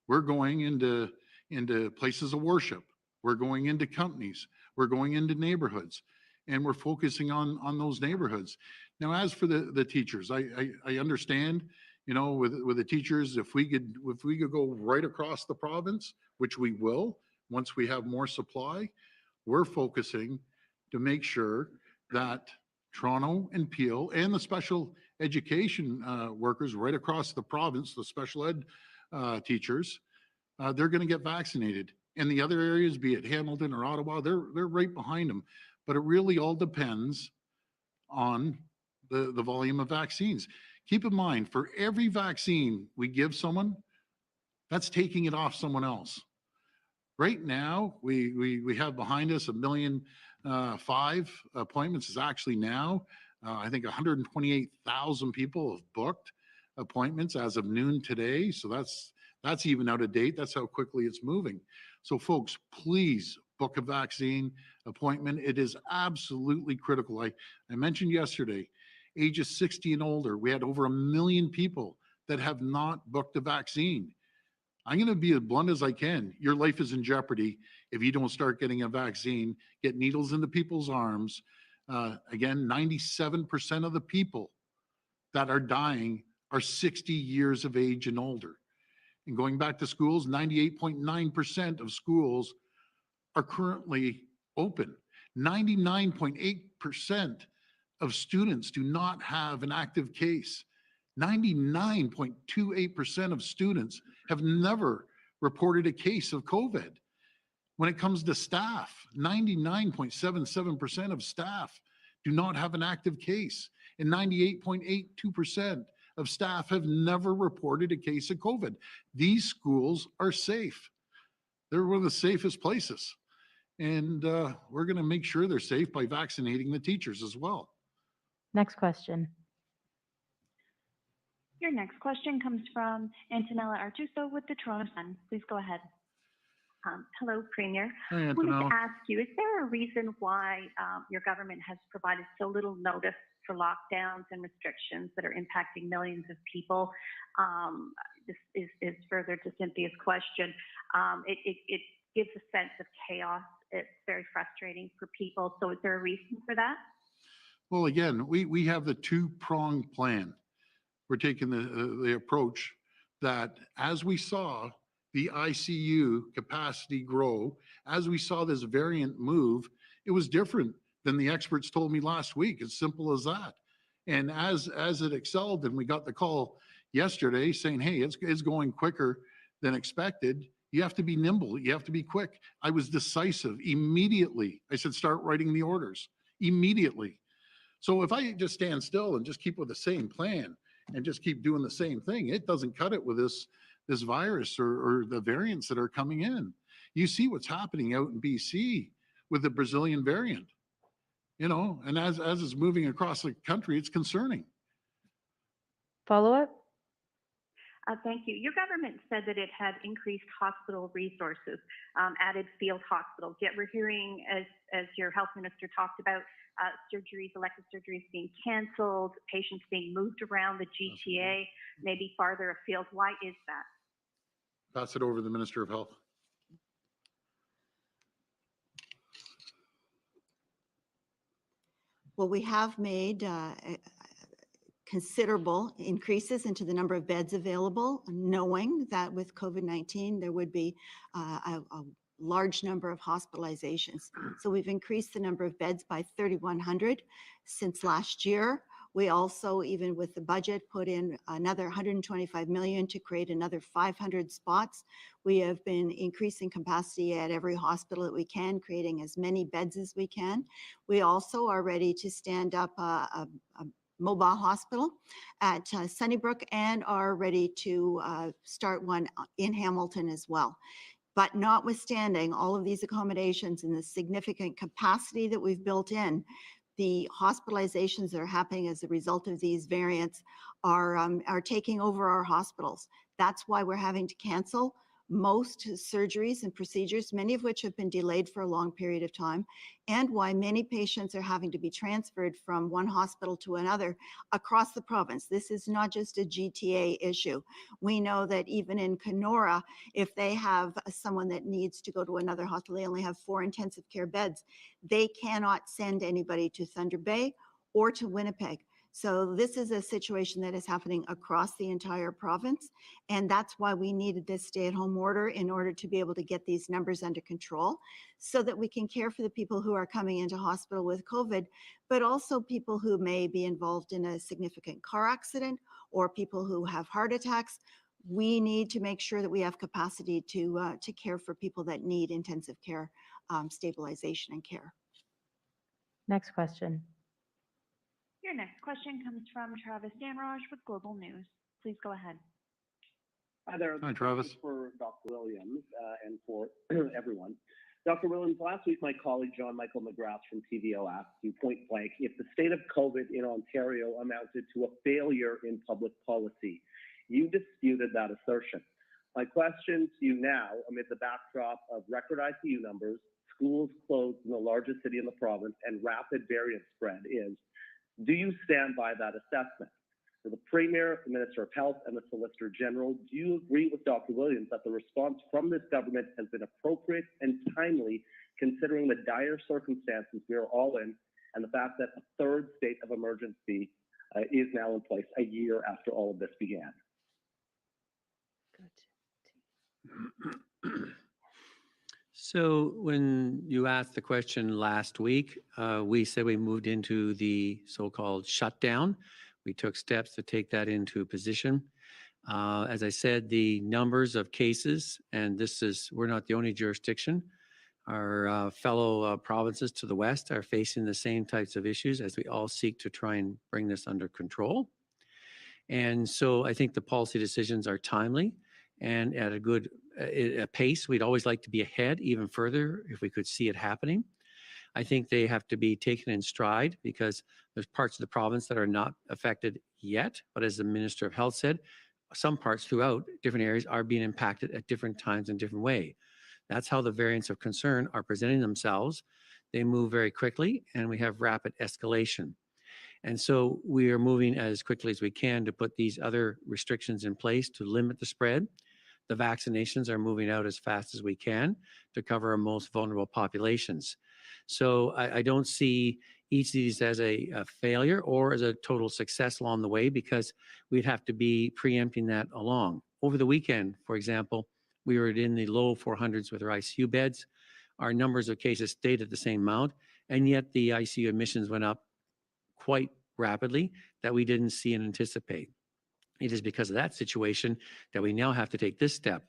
Speaker 3: We're going into places of worship. We're going into companies. We're going into neighborhoods, and we're focusing on those neighborhoods. Now, as for the teachers, I understand, with the teachers, if we could go right across the province, which we will once we have more supply, we're focusing to make sure that Toronto and Peel and the special education workers right across the province, the special ed teachers, they're going to get vaccinated. And the other areas, be it Hamilton or Ottawa, they're right behind them. But it really all depends on the volume of vaccines. Keep in mind, for every vaccine we give someone, that's taking it off someone else. Right now, we have behind us 1.5 million appointments. Is actually now, I think 128,000 people have booked appointments as of noon today. So that's even out of date. That's how quickly it's moving. So folks, please book a vaccine appointment. It is absolutely critical. I mentioned yesterday, ages 60 and older, we had over 1 million people that have not booked a vaccine. I'm going to be as blunt as I can. Your life is in jeopardy if you don't start getting a vaccine, get needles into people's arms. Again, 97% of the people that are dying are 60 years of age and older. And going back to schools, 98.9% of schools are currently open. 99.8% of students do not have an active case. 99.28% of students have never reported a case of COVID. When it comes to staff, 99.77% of staff do not have an active case, and 98.82% of staff have never reported a case of COVID. These schools are safe. They're one of the safest places. And we're going to make sure they're safe by vaccinating the teachers as well.
Speaker 6: Next question.
Speaker 9: Your next question comes from Antonella Artuso with the Toronto Sun. Please go ahead. Hello, Premier.
Speaker 3: Hi,
Speaker 9: I wanted
Speaker 3: Antonella.
Speaker 9: to ask you, is there a reason why your government has provided so little notice for lockdowns and restrictions that are impacting millions of people? This is further to Cynthia's question. It gives a sense of chaos. It's very frustrating for people. So is there a reason for that?
Speaker 3: Well, again, we have the two-pronged plan. We're taking the approach that as we saw the ICU capacity grow, as we saw this variant move, it was different than the experts told me last week. As simple as that. And as it excelled, and we got the call yesterday saying, hey, it's going quicker than expected. You have to be nimble. You have to be quick. I was decisive immediately. I said, start writing the orders immediately. So if I just stand still and just keep with the same plan and just keep doing the same thing, it doesn't cut it with this virus or the variants that are coming in. You see what's happening out in BC with the Brazilian variant, and as it's moving across the country, it's concerning.
Speaker 6: Follow up?
Speaker 9: Thank you. Your government said that it had increased hospital resources, added field hospitals, yet we're hearing, as your health minister talked about, surgeries, elective surgeries being canceled, patients being moved around the GTA, maybe farther afield. Why is that?
Speaker 3: Pass it over to the Minister of Health.
Speaker 4: Well, we have made considerable increases into the number of beds available, knowing that with COVID-19, there would be a large number of hospitalizations. So we've increased the number of beds by 3,100 since last year. We also, even with the budget, put in another 125 million to create another 500 spots. We have been increasing capacity at every hospital that we can, creating as many beds as we can. We also are ready to stand up a mobile hospital at Sunnybrook and are ready to start one in Hamilton as well. But notwithstanding all of these accommodations and the significant capacity that we've built in, the hospitalizations that are happening as a result of these variants are taking over our hospitals. That's why we're having to cancel most surgeries and procedures, many of which have been delayed for a long period of time, and why many patients are having to be transferred from one hospital to another across the province. This is not just a GTA issue. We know that even in Kenora, if they have someone that needs to go to another hospital, they only have 4 intensive care beds. They cannot send anybody to Thunder Bay or to Winnipeg So this is a situation that is happening across the entire province. And that's why we needed this stay-at-home order in order to be able to get these numbers under control so that we can care for the people who are coming into hospital with COVID, but also people who may be involved in a significant car accident or people who have heart attacks. We need to make sure that we have capacity to care for people that need intensive care, stabilization and care.
Speaker 6: Next question.
Speaker 10: Your next question comes from Travis Damraj with Global News. Please go ahead.
Speaker 11: Hi there.
Speaker 3: Hi, Travis.
Speaker 11: For Dr. Williams and for everyone. Dr. Williams, last week my colleague John Michael McGrath from TVO asked you point blank if the state of COVID in Ontario amounted to a failure in public policy. You disputed that assertion. My question to you now, amid the backdrop of record ICU numbers, schools closed in the largest city in the province, and rapid variant spread is, do you stand by that assessment? For the Premier, the Minister of Health, and the Solicitor General, do you agree with Dr. Williams that the response from this government has been appropriate and timely, considering the dire circumstances we are all in, and the fact that a third state of emergency is now in place a year after all of this began?
Speaker 8: So when you asked the question last week, we said we moved into the so-called shutdown. We took steps to take that into position. As I said, the numbers of cases, and we're not the only jurisdiction, our fellow provinces to the west are facing the same types of issues as we all seek to try and bring this under control. And so I think the policy decisions are timely and at a good pace. We'd always like to be ahead even further if we could see it happening. I think they have to be taken in stride because there's parts of the province that are not affected yet. But as the Minister of Health said, some parts throughout different areas are being impacted at different times in different way. That's how the variants of concern are presenting themselves. They move very quickly and we have rapid escalation. And so we are moving as quickly as we can to put these other restrictions in place to limit the spread. The vaccinations are moving out as fast as we can to cover our most vulnerable populations. So I don't see each of these as a failure or as a total success along the way because we'd have to be preempting that along. Over the weekend, for example, we were in the low 400s with our ICU beds. Our numbers of cases stayed at the same amount, and yet the ICU admissions went up quite rapidly that we didn't see and anticipate. It is because of that situation that we now have to take this step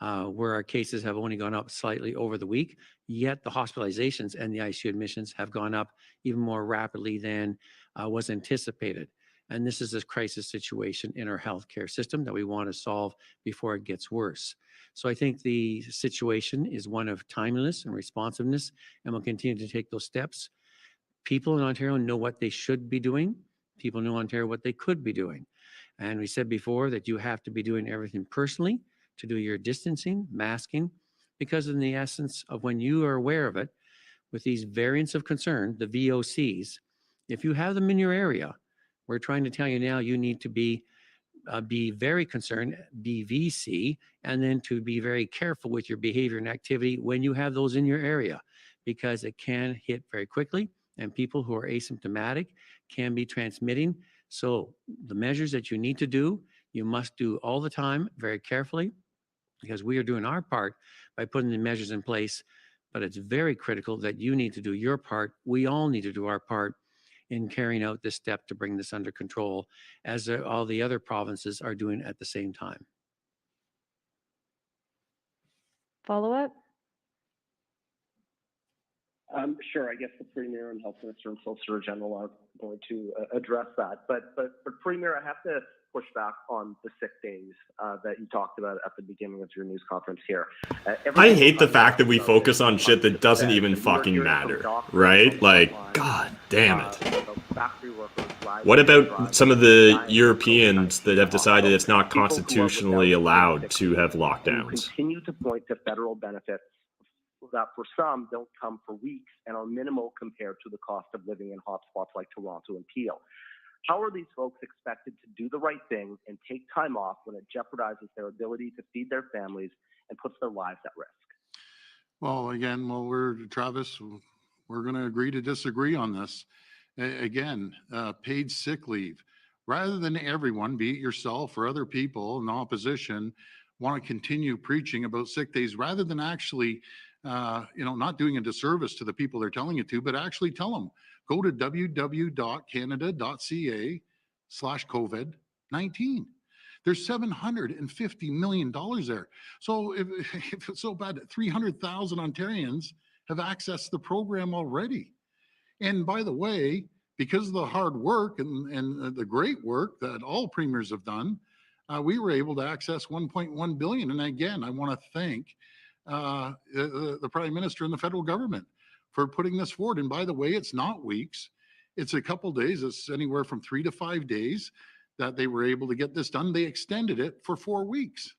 Speaker 8: where our cases have only gone up slightly over the week, yet the hospitalizations and the ICU admissions have gone up even more rapidly than was anticipated. And this is a crisis situation in our healthcare system that we want to solve before it gets worse. So I think the situation is one of timeliness and responsiveness, and we'll continue to take those steps. People in Ontario know what they should be doing. People know in Ontario what they could be doing. And we said before that you have to be doing everything personally to do your distancing, masking, because in the essence of when you are aware of it, with these variants of concern, the VOCs, if you have them in your area, we're trying to tell you now you need to be very concerned, BVC, and then to be very careful with your behavior and activity when you have those in your area, because it can hit very quickly and people who are asymptomatic can be transmitting. So the measures that you need to do, you must do all the time, very carefully, because we are doing our part by putting the measures in place, but it's very critical that you need to do your part. We all need to do our part in carrying out this step to bring this under control, as all the other provinces are doing at the same time.
Speaker 6: Follow-up?
Speaker 11: Sure, I guess the Premier and Health Minister and Solicitor General are going to address that. But Premier, I have to push back on the sick days that you talked about at the beginning of your news conference here.
Speaker 1: I hate the fact that we focus on shit that doesn't even fucking matter, right? Like, god damn it. What about some of the Europeans that have decided it's not constitutionally allowed to have lockdowns?
Speaker 11: Continue to point to federal benefits that for some don't come for weeks and are minimal compared to the cost of living in hotspots like Toronto and Peel. How are these folks expected to do the right thing and take time off when it jeopardizes their ability to feed their families and puts their lives at risk?
Speaker 3: Well, again, Travis, we're going to agree to disagree on this. Again, paid sick leave. Rather than everyone, be it yourself or other people in opposition, want to continue preaching about sick days, rather than actually, not doing a disservice to the people they're telling it to, but actually tell them, go to www.canada.ca/COVID-19. There's $750 million there. So if it's so bad, 300,000 Ontarians have accessed the program already. And by the way, because of the hard work and the great work that all premiers have done, we were able to access 1.1 billion. And again, I want to thank the Prime Minister and the federal government for putting this forward. And by the way, it's not weeks. It's a couple days. It's anywhere from 3 to 5 days that they were able to get this done. They extended it for 4 weeks.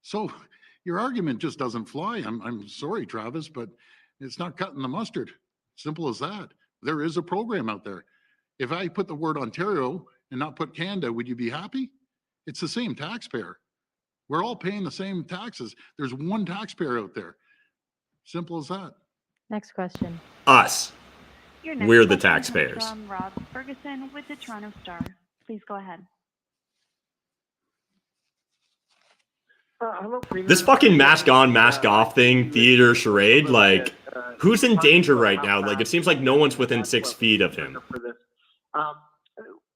Speaker 3: So your argument just doesn't fly. I'm sorry, Travis, but it's not cutting the mustard. Simple as that. There is a program out there. If I put the word Ontario and not put Canada, would you be happy? It's the same taxpayer. We're all paying the same taxes. There's one taxpayer out there. Simple as that.
Speaker 6: Next question.
Speaker 1: Us.
Speaker 10: Your next
Speaker 1: We're the
Speaker 10: question comes
Speaker 1: taxpayers.
Speaker 10: From Rob Ferguson with the Toronto Star. Please go ahead.
Speaker 1: This fucking mask on, mask off thing, theater charade, like, who's in danger right now? Like, it seems like no one's within 6 feet of him.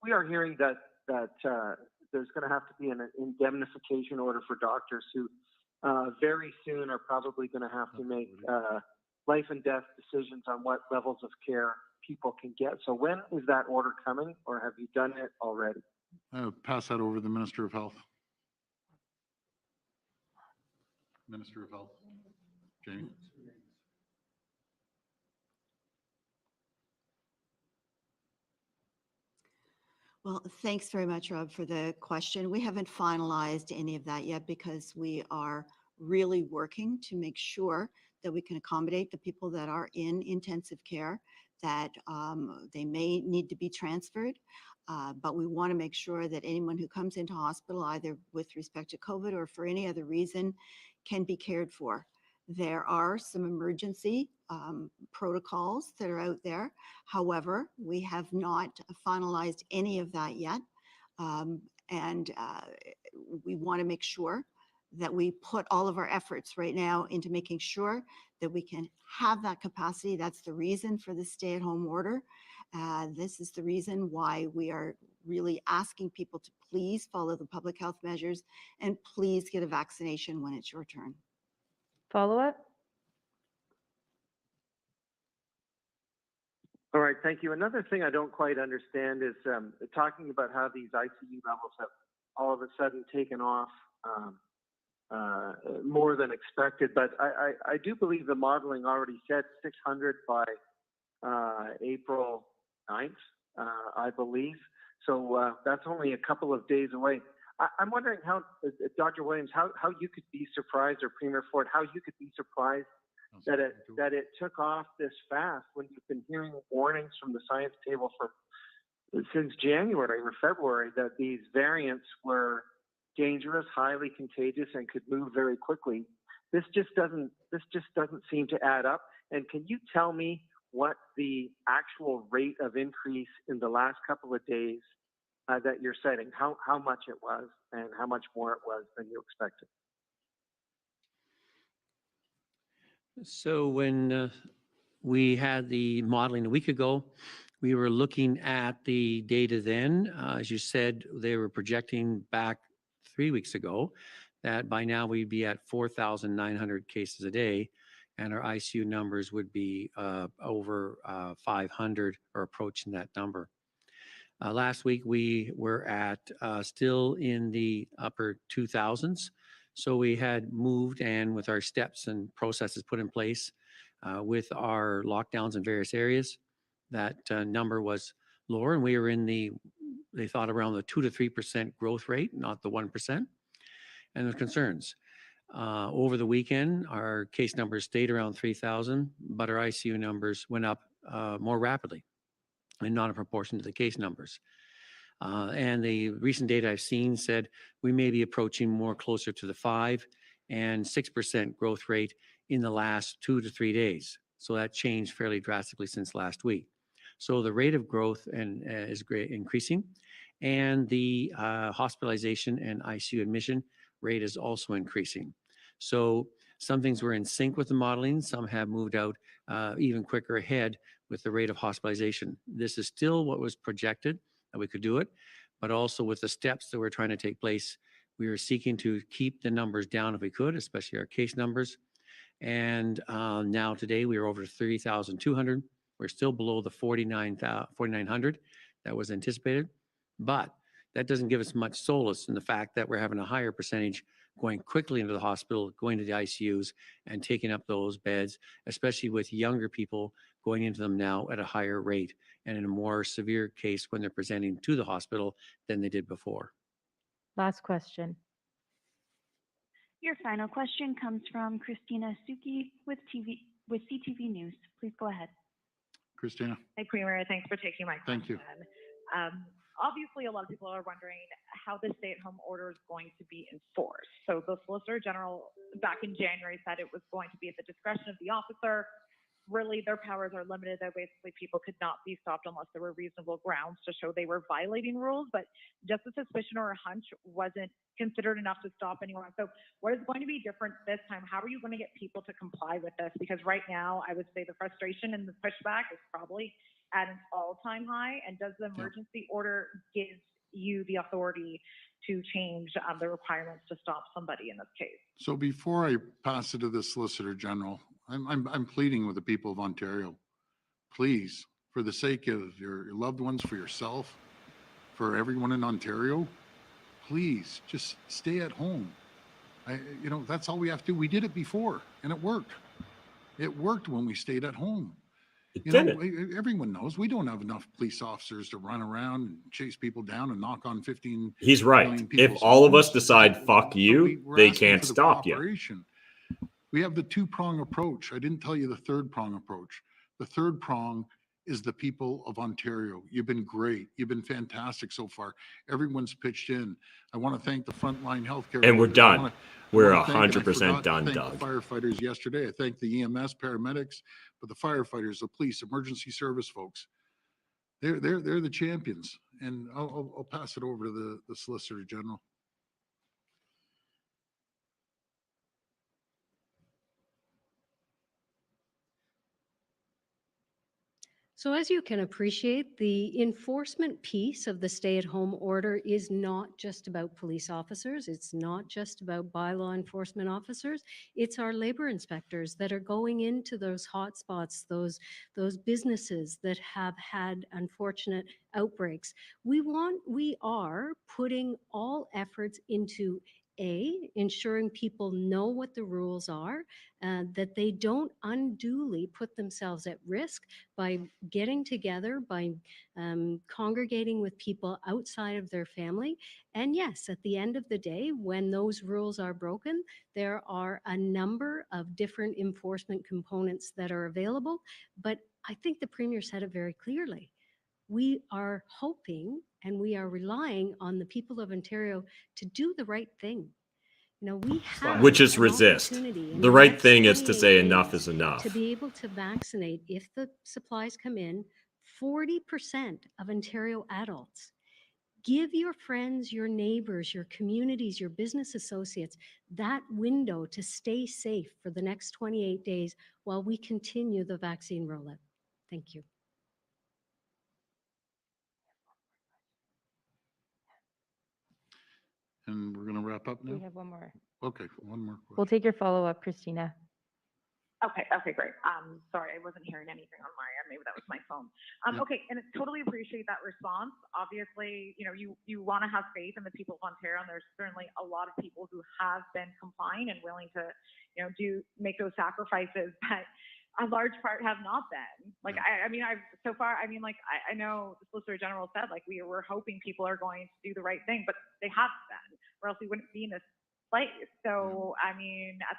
Speaker 12: We are hearing that there's going to have to be an indemnification order for doctors who very soon are probably going to have to make life and death decisions on what levels of care people can get. So when is that order coming, or have you done it already?
Speaker 3: I'll pass that over to the Minister of Health. Minister of Health, Jamie.
Speaker 4: Well, thanks very much, Rob, for the question. We haven't finalized any of that yet because we are really working to make sure that we can accommodate the people that are in intensive care, that they may need to be transferred. But we want to make sure that anyone who comes into hospital, either with respect to COVID or for any other reason, can be cared for. There are some emergency protocols that are out there. However, we have not finalized any of that yet. We want to make sure that we put all of our efforts right now into making sure that we can have that capacity. That's the reason for the stay-at-home order. This is the reason why we are really asking people to please follow the public health measures and please get a vaccination when it's your turn.
Speaker 6: Follow-up?
Speaker 12: All right, thank you. Another thing I don't quite understand is talking about how these ICU levels have all of a sudden taken off more than expected. But I do believe the modeling already said 600 by April 9th, I believe. So that's only a couple of days away. I'm wondering how, Dr. Williams, how you could be surprised, or Premier Ford, how you could be surprised that it took off this fast when you've been hearing warnings from the science table since January or February that these variants were dangerous, highly contagious, and could move very quickly. This just doesn't seem to add up. And can you tell me what the actual rate of increase in the last couple of days that you're citing, how much it was and how much more it was than you expected?
Speaker 8: So when we had the modeling a week ago, we were looking at the data then. As you said, they were projecting back 3 weeks ago that by now we'd be at 4,900 cases a day, and our ICU numbers would be over 500 or approaching that number. Last week, we were at still in the upper 2000s. So we had moved, and with our steps and processes put in place with our lockdowns in various areas, that number was lower, and we were in they thought around the 2 to 3% growth rate, not the 1%. And there's concerns. Over the weekend, our case numbers stayed around 3,000, but our ICU numbers went up more rapidly, and not in proportion to the case numbers. And the recent data I've seen said we may be approaching more closer to the 5 and 6% growth rate in the last 2 to 3 days. So that changed fairly drastically since last week. So the rate of growth is increasing, and the hospitalization and ICU admission rate is also increasing. So some things were in sync with the modeling. Some have moved out even quicker ahead with the rate of hospitalization. This is still what was projected that we could do it, but also with the steps that we're trying to take place, we are seeking to keep the numbers down if we could, especially our case numbers. And now today we are over 30,200. We're still below the 4,900 that was anticipated, but that doesn't give us much solace in the fact that we're having a higher percentage going quickly into the hospital, going to the ICUs and taking up those beds, especially with younger people going into them now at a higher rate and in a more severe case when they're presenting to the hospital than they did before.
Speaker 6: Last question.
Speaker 10: Your final question comes from Christina Suki with CTV News. Please go ahead.
Speaker 3: Christina.
Speaker 13: Hi, Premier. Thanks for taking my question.
Speaker 3: Thank you.
Speaker 13: Obviously, a lot of people are wondering how the stay-at-home order is going to be enforced. So the Solicitor General back in January said it was going to be at the discretion of the officer. Really, their powers are limited. That basically people could not be stopped unless there were reasonable grounds to show they were violating rules. But just a suspicion or a hunch wasn't considered enough to stop anyone. So what is going to be different this time? How are you going to get people to comply with this? Because right now, I would say the frustration and the pushback is probably at an all-time high. And does the emergency order give you the authority to change the requirements to stop somebody in this case?
Speaker 3: So before I pass it to the Solicitor General, I'm pleading with the people of Ontario. Please, for the sake of your loved ones, for yourself, for everyone in Ontario, please just stay at home. That's all we have to do. We did it before and it worked. It worked when we stayed at home. Everyone knows we don't have enough police officers to run around and chase people down and knock on 15.
Speaker 1: He's right. If all of us decide fuck you, they can't stop you.
Speaker 3: We have the two-prong approach. I didn't tell you the third-prong approach. The third prong is the people of Ontario. You've been great. You've been fantastic so far. Everyone's pitched in. I want to thank the frontline healthcare.
Speaker 1: And we're done. We're 100% done, Doug.
Speaker 3: The firefighters yesterday. I thank the EMS, paramedics, but the firefighters, the police, emergency service folks. They're the champions. And I'll pass it over to the Solicitor General.
Speaker 5: So as you can appreciate, the enforcement piece of the stay-at-home order is not just about police officers. It's not just about bylaw enforcement officers. It's our labor inspectors that are going into those hotspots, those businesses that have had unfortunate outbreaks. We are putting all efforts into ensuring people know what the rules are, that they don't unduly put themselves at risk by getting together, by congregating with people outside of their family. And yes, at the end of the day, when those rules are broken, there are a number of different enforcement components that are available. But I think the Premier said it very clearly. We are hoping and we are relying on the people of Ontario to do the right thing. We have
Speaker 1: which is resist. The right thing is to say enough is enough.
Speaker 5: To be able to vaccinate, if the supplies come in, 40% of Ontario adults. Give your friends, your neighbors, your communities, your business associates that window to stay safe for the next 28 days while we continue the vaccine rollout. Thank you.
Speaker 3: And we're going to wrap up now?
Speaker 6: We have one more.
Speaker 3: Okay, one more question.
Speaker 6: We'll take your follow-up, Christina.
Speaker 13: Okay, great. Sorry, I wasn't hearing anything on my end. Maybe that was my phone. Okay, and I totally appreciate that response. Obviously, you want to have faith in the people of Ontario, and there's certainly a lot of people who have been complying and willing to, make those sacrifices, but a large part have not been. I know the Solicitor General said, we were hoping people are going to do the right thing, but they haven't been, or else we wouldn't be in this place. So, at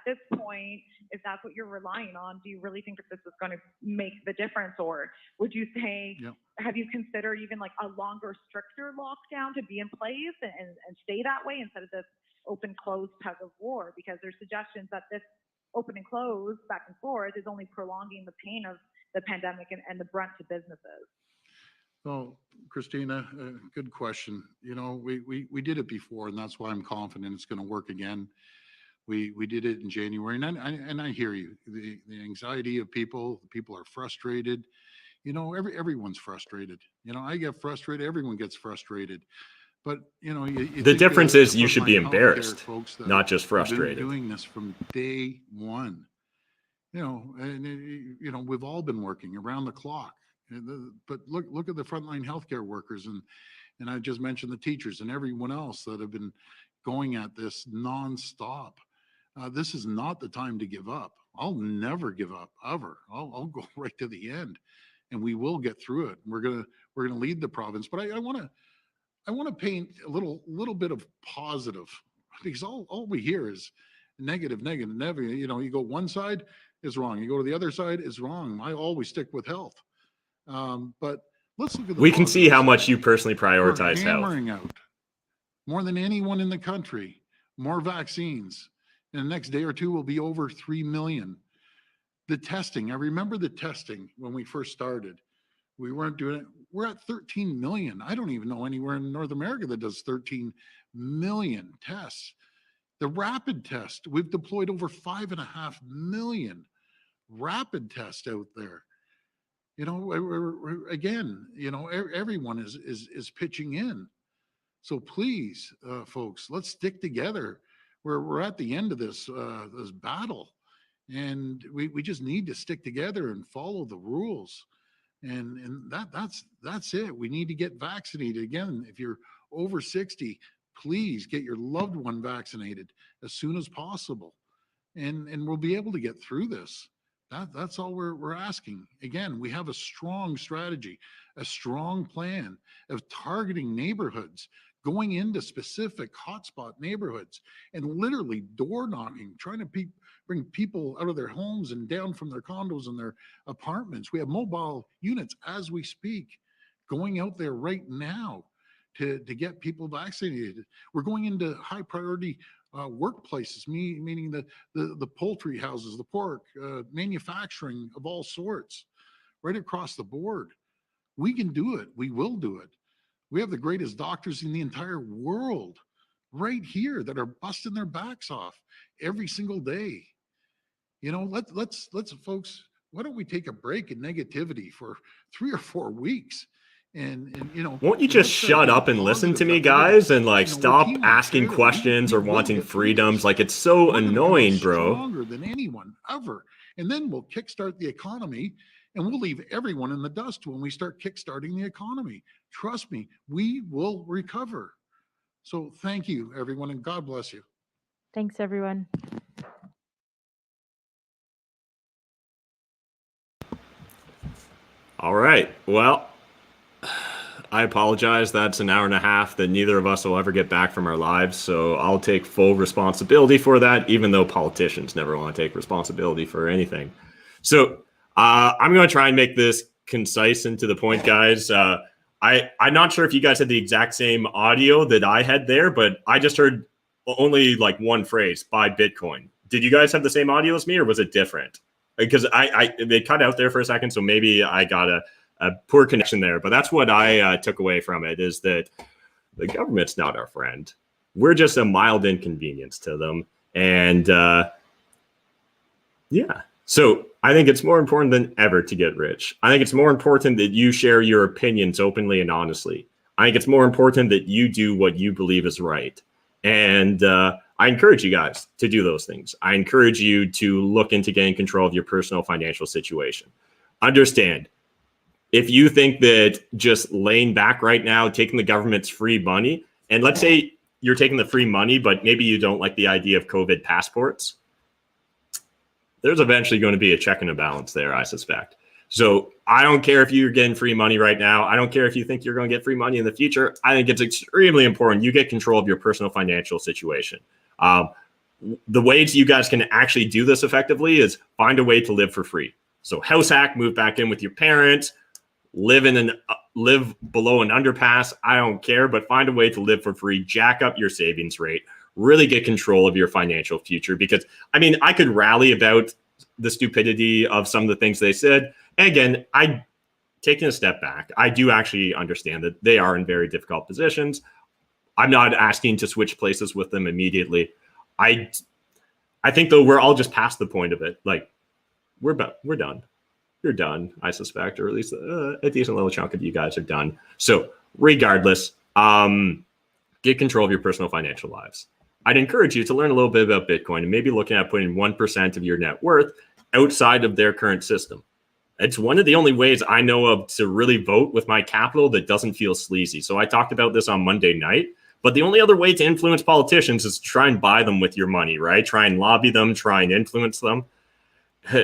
Speaker 13: this point, if that's what you're relying on, do you really think that this is going to make the difference? Or would you say, have you considered even a longer, stricter lockdown to be in place and stay that way instead of this open-close tug of war? Because there's suggestions that this open and close back and forth is only prolonging the pain of the pandemic and the brunt to businesses.
Speaker 3: So, Christina, good question. You know, we did it before, and that's why I'm confident it's going to work again. We did it in January, and I hear you. The anxiety of people are frustrated. You know, everyone's frustrated. You know, I get frustrated. Everyone gets frustrated. But you know,
Speaker 1: the difference is you should be embarrassed,
Speaker 3: folks
Speaker 1: not just
Speaker 3: have
Speaker 1: frustrated.
Speaker 3: been doing this from day one. You know, and you know, we've all been working around the clock. But look at the frontline healthcare workers, and I just mentioned the teachers and everyone else that have been going at this nonstop. This is not the time to give up. I'll never give up ever. I'll go right to the end, and we will get through it. We're gonna lead the province. But I want to paint a little bit of positive, because all we hear is negative. You know, you go one side is wrong. You go to the other side is wrong. I always stick with health. But let's look at the
Speaker 1: We can see how
Speaker 3: positives.
Speaker 1: much you personally prioritize
Speaker 3: We're
Speaker 1: health.
Speaker 3: hammering out more than anyone in the country, more vaccines. In the next day or two will be over 3 million. The testing, I remember the testing when we first started. We weren't doing it. We're at 13 million. I don't even know anywhere in North America that does 13 million tests. The rapid test, we've deployed over 5.5 million rapid tests out there. You know, again, you know, everyone is pitching in. So please, folks, let's stick together. We're at the end of this battle, and we just need to stick together and follow the rules. And that's it. We need to get vaccinated. Again, if you're over 60, please get your loved one vaccinated as soon as possible, and we'll be able to get through this. That's all we're asking. Again, we have a strong strategy, a strong plan of targeting neighborhoods, going into specific hotspot neighborhoods, and literally door knocking, trying to bring people out of their homes and down from their condos and their apartments. We have mobile units as we speak, going out there right now to get people vaccinated. We're going into high priority workplaces, meaning the poultry houses, the pork, manufacturing of all sorts, right across the board. We can do it. We will do it. We have the greatest doctors in the entire world right here that are busting their backs off every single day. You know, let's folks, why don't we take a break in negativity for 3 or 4 weeks? And you know,
Speaker 1: won't you just shut up and listen to me, guys, and like stop asking questions or wanting freedoms? Like, it's so annoying, bro.
Speaker 3: Stronger than anyone ever. And then we'll kickstart the economy, and we'll leave everyone in the dust when we start kickstarting the economy. Trust me, we will recover. So thank you, everyone, and God bless you.
Speaker 6: Thanks, everyone.
Speaker 1: All right. Well, I apologize. That's an hour and a half that neither of us will ever get back from our lives. So I'll take full responsibility for that, even though politicians never want to take responsibility for anything. So I'm going to try and make this concise and to the point, guys. I'm not sure if you guys had the exact same audio that I had there, but I just heard only like one phrase, buy Bitcoin. Did you guys have the same audio as me, or was it different? Because they cut out there for a second, so maybe I got a poor connection there. But that's what I took away from it, is that the government's not our friend. We're just a mild inconvenience to them. And yeah, so I think it's more important than ever to get rich. I think it's more important that you share your opinions openly and honestly. I think it's more important that you do what you believe is right. And I encourage you guys to do those things. I encourage you to look into getting control of your personal financial situation. Understand, if you think that just laying back right now, taking the government's free money, and let's say you're taking the free money, but maybe you don't like the idea of COVID passports, there's eventually going to be a check and a balance there, I suspect. So I don't care if you're getting free money right now. I don't care if you think you're going to get free money in the future. I think it's extremely important you get control of your personal financial situation. The ways you guys can actually do this effectively is find a way to live for free. So house hack, move back in with your parents, live below an underpass. I don't care, but find a way to live for free. Jack up your savings rate. Really get control of your financial future. Because I mean, I could rally about the stupidity of some of the things they said. And again, I taking a step back, I do actually understand that they are in very difficult positions. I'm not asking to switch places with them immediately. I think, though, we're all just past the point of it. Like, we're done. You're done, I suspect, or at least a decent little chunk of you guys are done. So regardless, get control of your personal financial lives. I'd encourage you to learn a little bit about Bitcoin and maybe looking at putting 1% of your net worth outside of their current system. It's one of the only ways I know of to really vote with my capital that doesn't feel sleazy. So I talked about this on Monday night, but the only other way to influence politicians is to try and buy them with your money, right? Try and lobby them, try and influence them.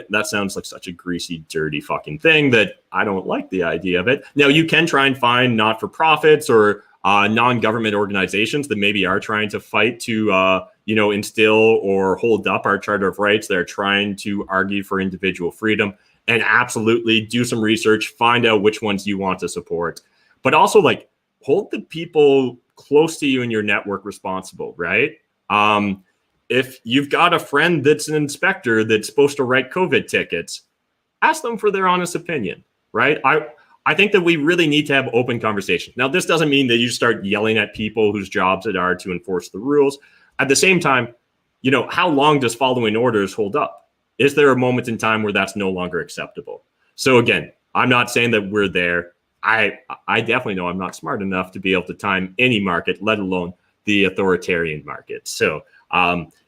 Speaker 1: That sounds like such a greasy, dirty fucking thing that I don't like the idea of it. Now, you can try and find not-for-profits or non-government organizations that maybe are trying to fight to, instill or hold up our Charter of Rights. They're trying to argue for individual freedom, and absolutely do some research, find out which ones you want to support. But also, like, hold the people close to you in your network responsible, right? If you've got a friend that's an inspector that's supposed to write COVID tickets, ask them for their honest opinion, right? I think that we really need to have open conversation. Now, this doesn't mean that you start yelling at people whose jobs it are to enforce the rules. At the same time, how long does following orders hold up? Is there a moment in time where that's no longer acceptable? So again, I'm not saying that we're there. I definitely know I'm not smart enough to be able to time any market, let alone the authoritarian market. So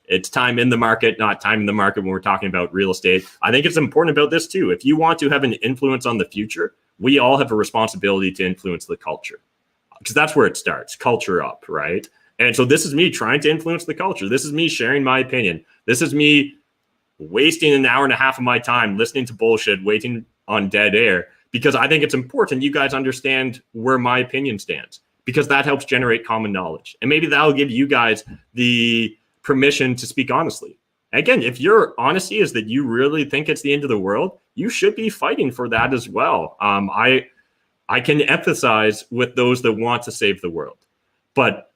Speaker 1: it's time in the market, not time in the market when we're talking about real estate. I think it's important about this too. If you want to have an influence on the future, we all have a responsibility to influence the culture, because that's where it starts, culture up, right? And so this is me trying to influence the culture. This is me sharing my opinion. This is me wasting an hour and a half of my time listening to bullshit, waiting on dead air, because I think it's important you guys understand where my opinion stands, because that helps generate common knowledge. And maybe that'll give you guys the permission to speak honestly. Again, if your honesty is that you really think it's the end of the world, you should be fighting for that as well. I can empathize with those that want to save the world, but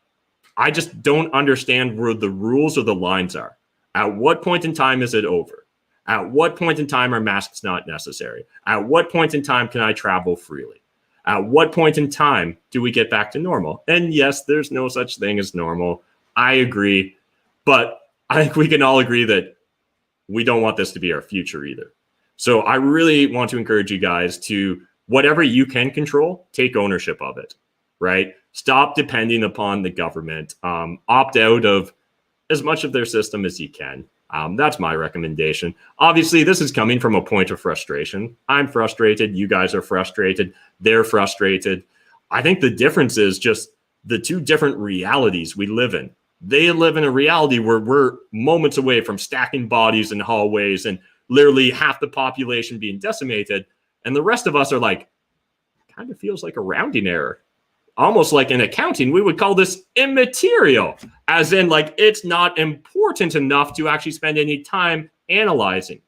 Speaker 1: I just don't understand where the rules or the lines are. At what point in time is it over? At what point in time are masks not necessary? At what point in time can I travel freely? At what point in time do we get back to normal? And yes, there's no such thing as normal. I agree. But I think we can all agree that we don't want this to be our future either. So I really want to encourage you guys to, whatever you can control, take ownership of it, right? Stop depending upon the government. Opt out of as much of their system as you can. That's my recommendation. Obviously, this is coming from a point of frustration. I'm frustrated. You guys are frustrated. They're frustrated. I think the difference is just the two different realities we live in. They live in a reality where we're moments away from stacking bodies in hallways and literally half the population being decimated. And the rest of us are like, kind of feels like a rounding error. Almost like in accounting, we would call this immaterial, as in like it's not important enough to actually spend any time analyzing.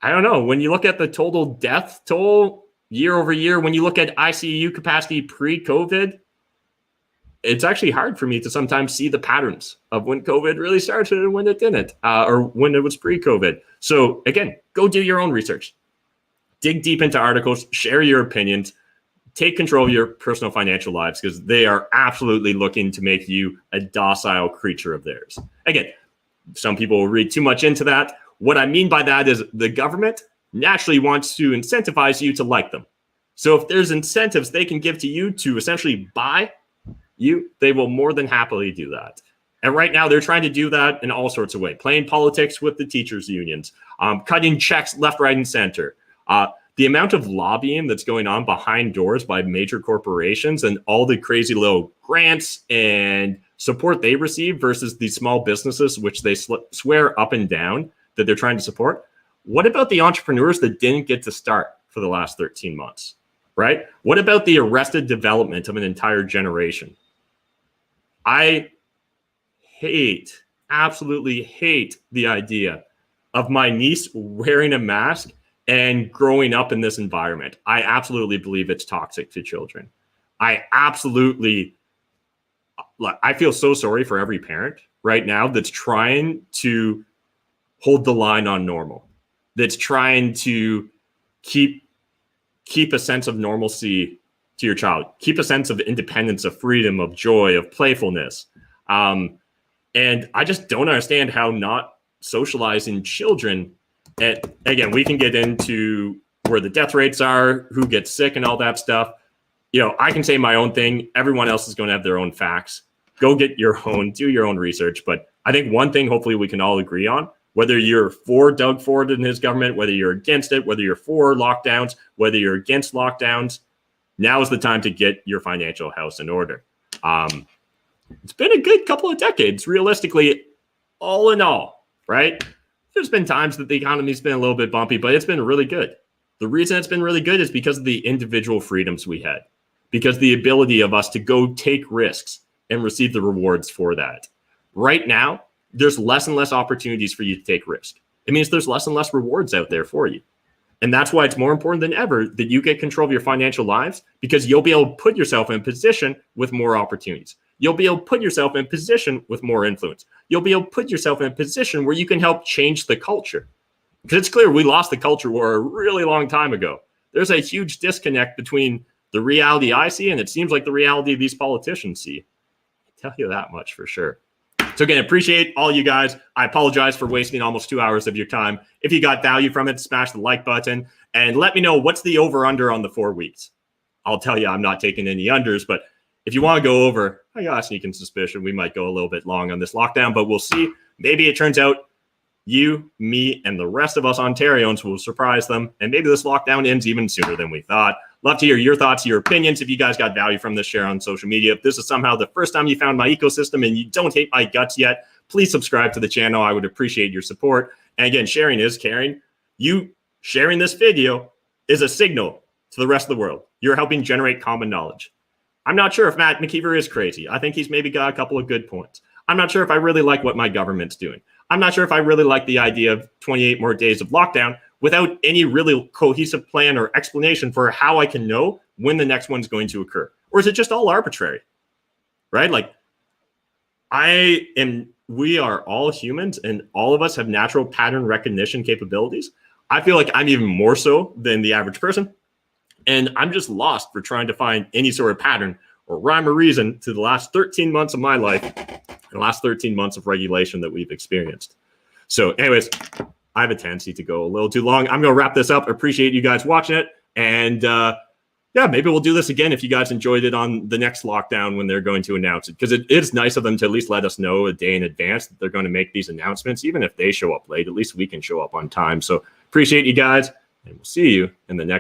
Speaker 1: I don't know. When you look at the total death toll year over year, when you look at ICU capacity pre-COVID, it's actually hard for me to sometimes see the patterns of when COVID really started and when it didn't, or when it was pre-COVID. So again, go do your own research. Dig deep into articles, share your opinions, take control of your personal financial lives, because they are absolutely looking to make you a docile creature of theirs. Again, some people will read too much into that. What I mean by that is the government naturally wants to incentivize you to like them. So if there's incentives they can give to you to essentially buy you, they will more than happily do that. And right now they're trying to do that in all sorts of ways, playing politics with the teachers' unions, cutting checks left, right, and center. The amount of lobbying that's going on behind doors by major corporations and all the crazy little grants and support they receive versus the small businesses, which they swear up and down that they're trying to support. What about the entrepreneurs that didn't get to start for the last 13 months, right? What about the arrested development of an entire generation? I absolutely hate the idea of my niece wearing a mask and growing up in this environment. I absolutely believe it's toxic to children. I feel so sorry for every parent right now that's trying to hold the line on normal, that's trying to keep a sense of normalcy to your child, keep a sense of independence, of freedom, of joy, of playfulness. And I just don't understand how not socializing children, and again, we can get into where the death rates are, who gets sick and all that stuff. I can say my own thing. Everyone else is going to have their own facts. Go get your own, do your own research. But I think one thing hopefully we can all agree on, whether you're for Doug Ford and his government, whether you're against it, whether you're for lockdowns, whether you're against lockdowns, now is the time to get your financial house in order. It's been a good couple of decades, realistically, all in all, right? There's been times that the economy's been a little bit bumpy, but it's been really good. The reason it's been really good is because of the individual freedoms we had, because the ability of us to go take risks and receive the rewards for that. Right now, there's less and less opportunities for you to take risk. It means there's less and less rewards out there for you. And that's why it's more important than ever that you get control of your financial lives, because you'll be able to put yourself in a position with more opportunities. You'll be able to put yourself in a position with more influence. You'll be able to put yourself in a position where you can help change the culture. Because it's clear we lost the culture war a really long time ago. There's a huge disconnect between the reality I see and it seems like the reality these politicians see. I tell you that much for sure. So again, appreciate all you guys. I apologize for wasting almost 2 hours of your time. If you got value from it, smash the like button and let me know what's the over under on the 4 weeks. I'll tell you, I'm not taking any unders, but if you want to go over, I got a sneaking suspicion we might go a little bit long on this lockdown, but we'll see. Maybe it turns out you, me, and the rest of us Ontarians will surprise them, and maybe this lockdown ends even sooner than we thought. Love to hear your thoughts, your opinions. If you guys got value from this, share on social media. If this is somehow the first time you found my ecosystem and you don't hate my guts yet, please subscribe to the channel. I would appreciate your support. And again, sharing is caring. You sharing this video is a signal to the rest of the world. You're helping generate common knowledge. I'm not sure if Matt McKeever is crazy. I think he's maybe got a couple of good points. I'm not sure if I really like what my government's doing. I'm not sure if I really like the idea of 28 more days of lockdown without any really cohesive plan or explanation for how I can know when the next one's going to occur. Or is it just all arbitrary, right? Like we are all humans and all of us have natural pattern recognition capabilities. I feel like I'm even more so than the average person. And I'm just lost for trying to find any sort of pattern or rhyme or reason to the last 13 months of my life and the last 13 months of regulation that we've experienced. So anyways, I have a tendency to go a little too long. I'm going to wrap this up. Appreciate you guys watching it. And yeah, maybe we'll do this again if you guys enjoyed it on the next lockdown when they're going to announce it. Because it is nice of them to at least let us know a day in advance that they're going to make these announcements. Even if they show up late, at least we can show up on time. So appreciate you guys. And we'll see you in the next